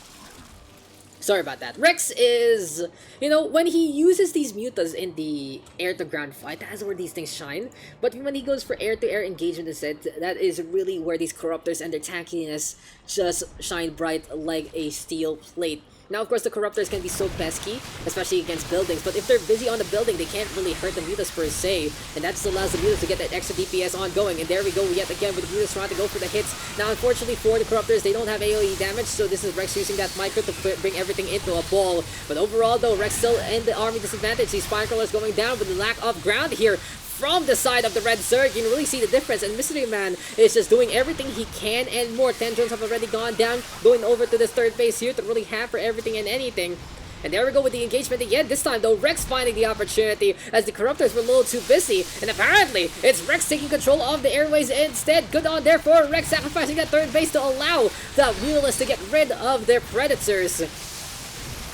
sorry about that. Rex is, you know, when he uses these mutas in the air-to-ground fight, that's where these things shine. But when he goes for air-to-air engagement instead, that is really where these Corruptors and their tankiness just shine bright like a steel plate. Now, of course, the Corruptors can be so pesky, especially against buildings, but if they're busy on the building, they can't really hurt the Mutas per se, and that just allows the Mutas to get that extra DPS ongoing, and there we go yet again with the Mutas trying to go for the hits. Now, unfortunately for the Corruptors, they don't have AoE damage, so this is Rex using that micro to bring everything into a ball. But overall, though, Rex still in the army disadvantage. These Spine Crawlers going down with the lack of ground here from the side of the Red Zerg. You can really see the difference, and MysteryMan is just doing everything he can and more. 10 drones have already gone down, going over to this third base here to really hamper everything and anything. And there we go with the engagement again. This time, though, Rex finding the opportunity as the Corruptors were a little too busy. And apparently, it's Rex taking control of the airways instead. Good on there for Rex, sacrificing that third base to allow the Mutalists to get rid of their Predators.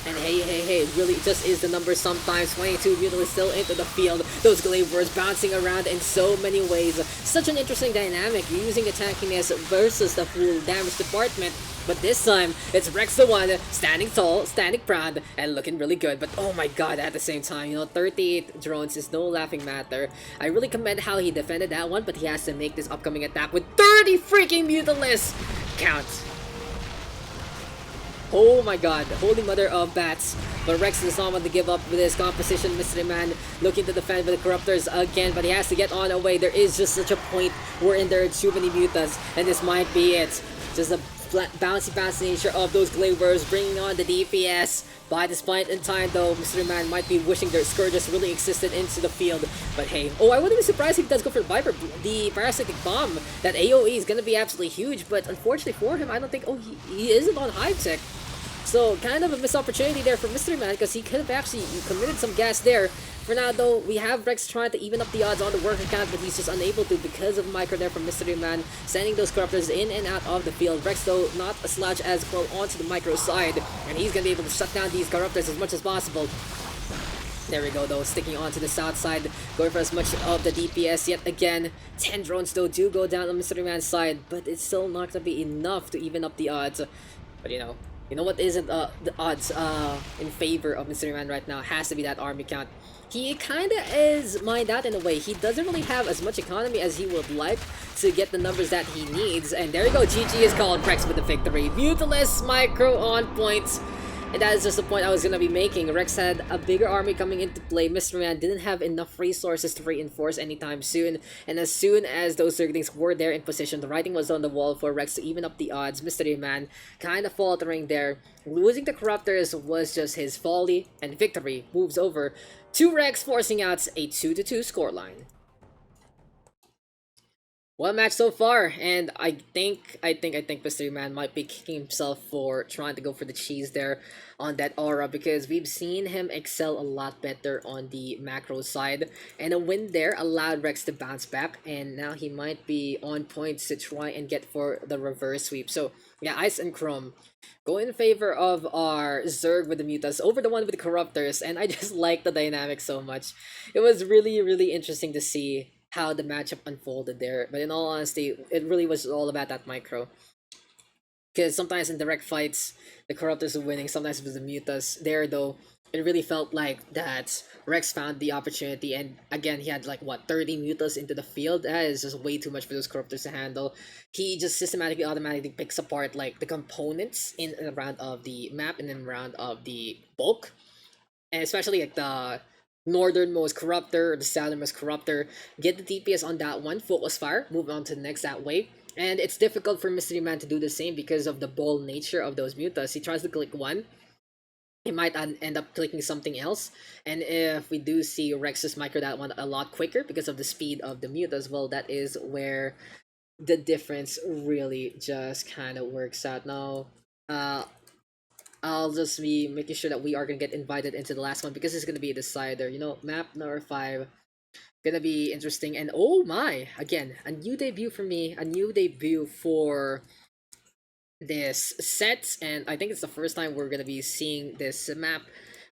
And hey, it really just is the number sometimes. 22 Mutalists still into the field. Those Glaives bouncing around in so many ways. Such an interesting dynamic, using the tankiness versus the full damage department. But this time, it's Rex the one, standing tall, standing proud, and looking really good. But oh my god, at the same time, 38 drones is no laughing matter. I really commend how he defended that one, but he has to make this upcoming attack with 30 freaking Mutalists! Count. Oh my god, holy mother of bats. But Rex does not want to give up with his composition. MysteryMan looking to defend with the Corruptors again, but he has to get on away. There is just such a point wherein there are too many mutas, and this might be it. Just a bouncy nature of those Glaives bringing on the DPS. By this point in time, though, MysteryMan might be wishing their Scourges really existed into the field. But hey, oh, I wouldn't be surprised if he does go for the Viper, the Parasitic Bomb. That AoE is gonna be absolutely huge, but unfortunately for him, I don't think, he isn't on high tech. So, kind of a missed opportunity there for MysteryMan, because he could have actually committed some gas there. For now, though, we have Rex trying to even up the odds on the worker count, but he's just unable to because of micro there from MysteryMan, sending those Corruptors in and out of the field. Rex, though, not a slouch as well onto the micro side, and he's going to be able to shut down these Corruptors as much as possible. There we go, though, sticking onto the south side, going for as much of the DPS yet again. 10 drones, though, do go down on MysteryMan's side, but it's still not going to be enough to even up the odds. But, you know what isn't the odds in favor of MysteryMan right now has to be that army count. He kinda is mined out in a way. He doesn't really have as much economy as he would like to get the numbers that he needs. And there you go, GG is called. Rex with the victory. Mutalist micro on points. And that is just the point I was gonna be making. Rex had a bigger army coming into play. MysteryMan didn't have enough resources to reinforce anytime soon. And as soon as those Zerglings were there in position, the writing was on the wall for Rex to even up the odds. MysteryMan kind of faltering there. Losing the Corruptors was just his folly, and victory moves over to Rex, forcing out a 2-2 scoreline. One match so far, and I think MysteryMan might be kicking himself for trying to go for the cheese there on that aura, because we've seen him excel a lot better on the macro side, and a win there allowed Rex to bounce back, and now he might be on points to try and get for the reverse sweep. So yeah, Ice and Chrome go in favor of our Zerg with the Mutas over the one with the Corruptors, and I just like the dynamic so much. It was really interesting to see how the matchup unfolded there, but in all honesty, it really was all about that micro. Because sometimes in direct fights, the Corruptors are winning, sometimes it was the Mutas. There, though, it really felt like that Rex found the opportunity, and again, he had like, what, 30 Mutas into the field? That is just way too much for those Corruptors to handle. He just systematically, automatically picks apart, like, the components in and around of the map and in around of the bulk. And especially, like, the northernmost Corruptor or the southernmost Corruptor, get the DPS on that one, focus fire, move on to the next that way. And it's difficult for MysteryMan to do the same because of the ball nature of those mutas. He tries to click one, he might end up clicking something else, and if we do see Rex's micro that one a lot quicker because of the speed of the mutas, well, that is where the difference really just kind of works out. Now, I'll just be making sure that we are going to get invited into the last one because it's going to be a decider. Map number 5. Gonna be interesting. And oh my! Again, a new debut for me. A new debut for this set. And I think it's the first time we're going to be seeing this map.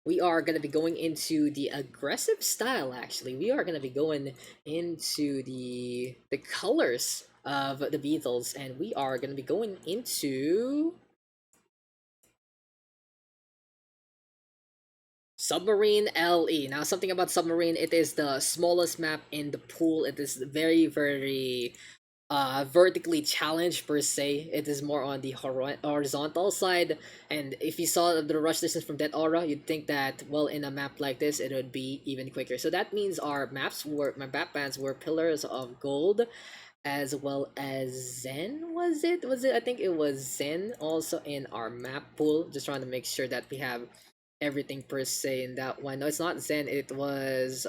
We are going to be going into the aggressive style, actually. We are going to be going into the colors of the Beatles. And we are going to be going into Submarine LE. Now, something about Submarine, it is the smallest map in the pool. It is very vertically challenged per se. It is more on the horizontal side. And if you saw the rush distance from Deathaura, you'd think that, well, in a map like this, it would be even quicker. So that means my map bands were Pillars of Gold, as well as Zen. Was it? I think it was Zen also in our map pool. Just trying to make sure that we have everything per se in that one. No, it's not Zen. It was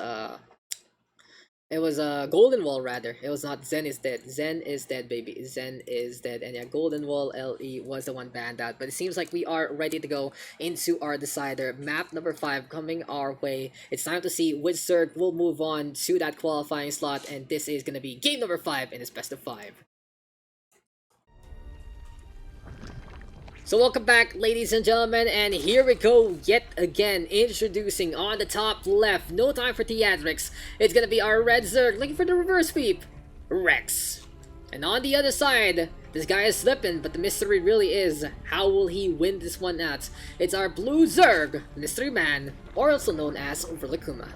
a Golden Wall rather. It was not Zen is dead. Zen is dead, baby. Zen is dead. And yeah, Golden Wall LE was the one banned out. But it seems like we are ready to go into our decider. Map number 5 coming our way. It's time to see which Zerg will move on to that qualifying slot. And this is gonna be game number 5 in its best of 5. So welcome back, ladies and gentlemen, and here we go yet again, introducing on the top left, no time for theatrics, it's gonna be our red Zerg looking for the reverse sweep, Rex. And on the other side, this guy is slipping, but the mystery really is, how will he win this one out? It's our blue Zerg, MysteryMan, or also known as Overlakuma.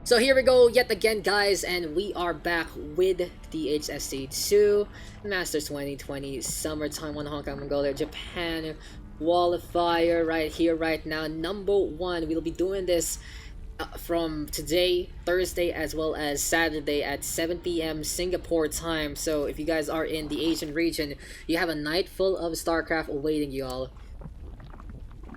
So here we go yet again, guys, and we are back with SC2 Masters 2020 Summertime 1 Hong Kong, Mongolia, Japan Qualifier right here, right now. Number 1, we'll be doing this from today, Thursday, as well as Saturday at 7 p.m. Singapore time. So if you guys are in the Asian region, you have a night full of StarCraft awaiting you all.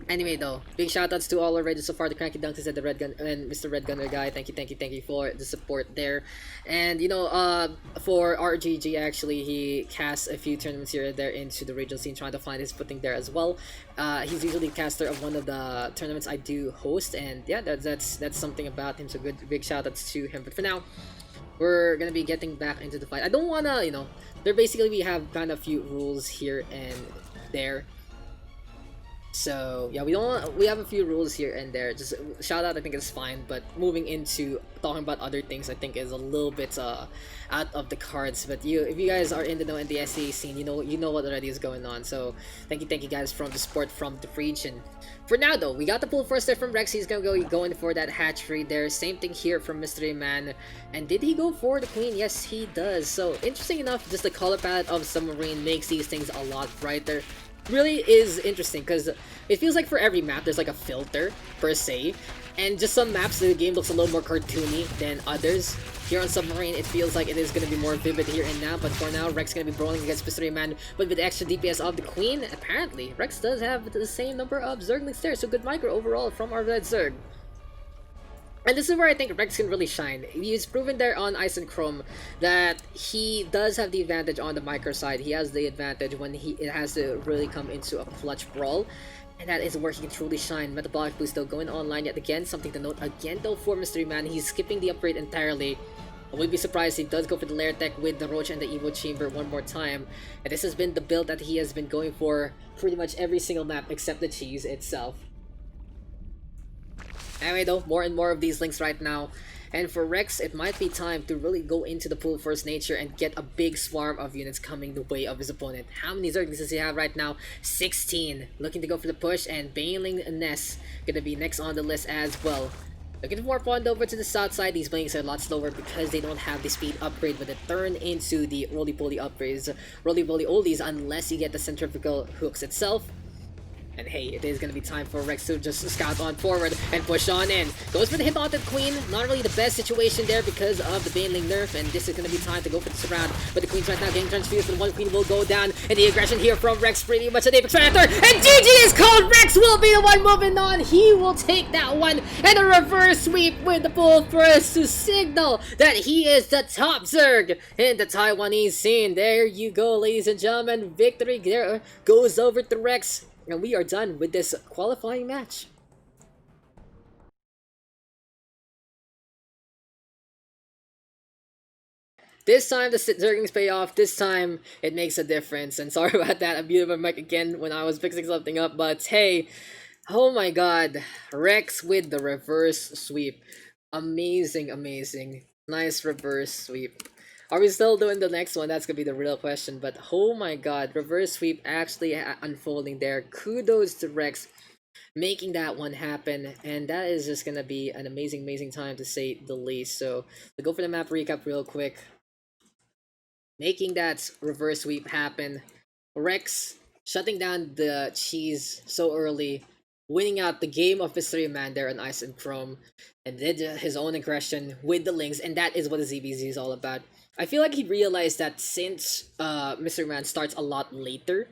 Anyway though, big shoutouts to all already so far, the Cranky Dunks and the Red Gun and Mr. Red Gunner guy. Thank you for the support there. And you know, for RGG actually, he casts a few tournaments here and there into the regional scene, trying to find his footing there as well. He's usually caster of one of the tournaments I do host, and yeah, that's something about him. So big shoutouts to him. But for now, we're gonna be getting back into the fight. I don't wanna, you know, we have kind of few rules here and there. So yeah, we have a few rules here and there. Just shout out, I think it's fine, but moving into talking about other things, I think is a little bit out of the cards. But if you guys are in the know in the SEA scene, you know what already is going on. So thank you guys from the support from the region. For now though, we got the pull first there from Rex. He's gonna go going for that hatchery there. Same thing here from MysteryMan. And did he go for the queen? Yes, he does. So interesting enough, just the color palette of Submarine makes these things a lot brighter. Really is interesting because it feels like for every map there's like a filter per se, and just some maps the game looks a little more cartoony than others. Here on Submarine, it feels like it is going to be more vivid here and now, but for now, Rex going to be brawling against MysteryMan, but with the extra DPS of the Queen, apparently, Rex does have the same number of Zerglings there, so good micro overall from our red Zerg. And this is where I think Rex can really shine. He's proven there on Ice and Chrome that he does have the advantage on the micro side. He has the advantage when it has to really come into a clutch brawl. And that is where he can truly shine. Metabolic Boost though going online yet again. Something to note again though for MysteryMan. He's skipping the upgrade entirely. I wouldn't be surprised if he does go for the Lair Tech with the Roach and the Evo Chamber one more time. And this has been the build that he has been going for pretty much every single map except the cheese itself. Anyway though, more and more of these links right now. And for Rex, it might be time to really go into the pool first nature and get a big swarm of units coming the way of his opponent. How many Zerglings does he have right now? 16. Looking to go for the push, and Baneling Ness gonna be next on the list as well. Looking to warp on over to the south side. These Banelings are a lot slower because they don't have the speed upgrade, but they turn into the roly-poly upgrades, roly-poly oldies, unless you get the centrifugal hooks itself. And hey, it is going to be time for Rex to just scout on forward and push on in. Goes for the hit onto the Queen. Not really the best situation there because of the Baneling nerf. And this is going to be time to go for the surround. But the Queen's right now getting transfused. And one Queen will go down. And the aggression here from Rex pretty much an Apex Predator. And GG is called! Rex will be the one moving on. He will take that one. And a reverse sweep with the pull first to signal that he is the top Zerg in the Taiwanese scene. There you go, ladies and gentlemen. Victory there goes over to Rex. And we are done with this qualifying match. This time the Zerglings pay off. This time it makes a difference. And sorry about that. I muted my mic again when I was fixing something up. But hey, oh my god. Rex with the reverse sweep. Amazing, amazing. Nice reverse sweep. Are we still doing the next one? That's gonna be the real question. But oh my god, reverse sweep actually unfolding there. Kudos to Rex making that one happen. And that is just gonna be an amazing, amazing time to say the least. So, we'll go for the map recap real quick. making that reverse sweep happen. Rex shutting down the cheese so early, winning out the game of MysteryMan there on Ice and Chrome, and did his own aggression with the links, and that is what the ZBZ is all about. I feel like he realized that since MysteryMan starts a lot later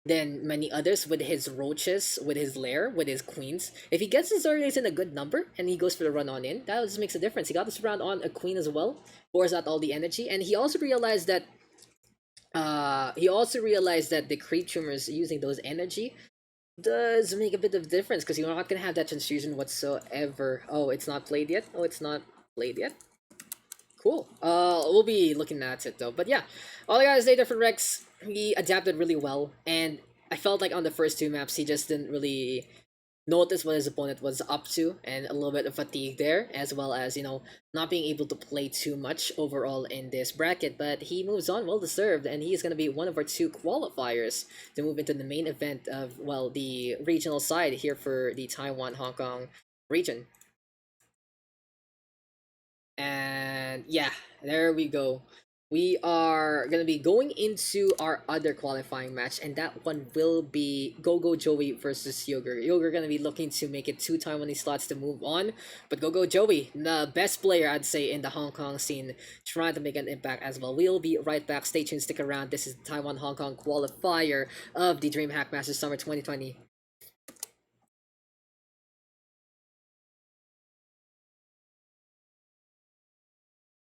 than many others with his roaches, with his lair, with his queens. If he gets his Zerglings in a good number and he goes for the run on in, that just makes a difference. He got this round on a queen as well, pours out all the energy, and he also realized that the creep tumors using those energy does make a bit of difference because you're not gonna have that transfusion whatsoever. Oh, it's not played yet. Oh, it's not played yet. Cool. We'll be looking at it though. But yeah, all I gotta say there for Rex, he adapted really well, and I felt like on the first two maps he just didn't really notice what his opponent was up to, and a little bit of fatigue there, as well as not being able to play too much overall in this bracket. But he moves on, well deserved, and he is gonna be one of our two qualifiers to move into the main event of the regional side here for the Taiwan Hong Kong region. And yeah, there we go. We are gonna be going into our other qualifying match, and that one will be Go Joey versus Yogur. Yogur gonna be looking to make it 2 Taiwanese slots to move on, but Go Joey, the best player I'd say in the Hong Kong scene, trying to make an impact as well. We'll be right back. Stay tuned, stick around. This is the Taiwan Hong Kong qualifier of the DreamHack Masters Summer 2020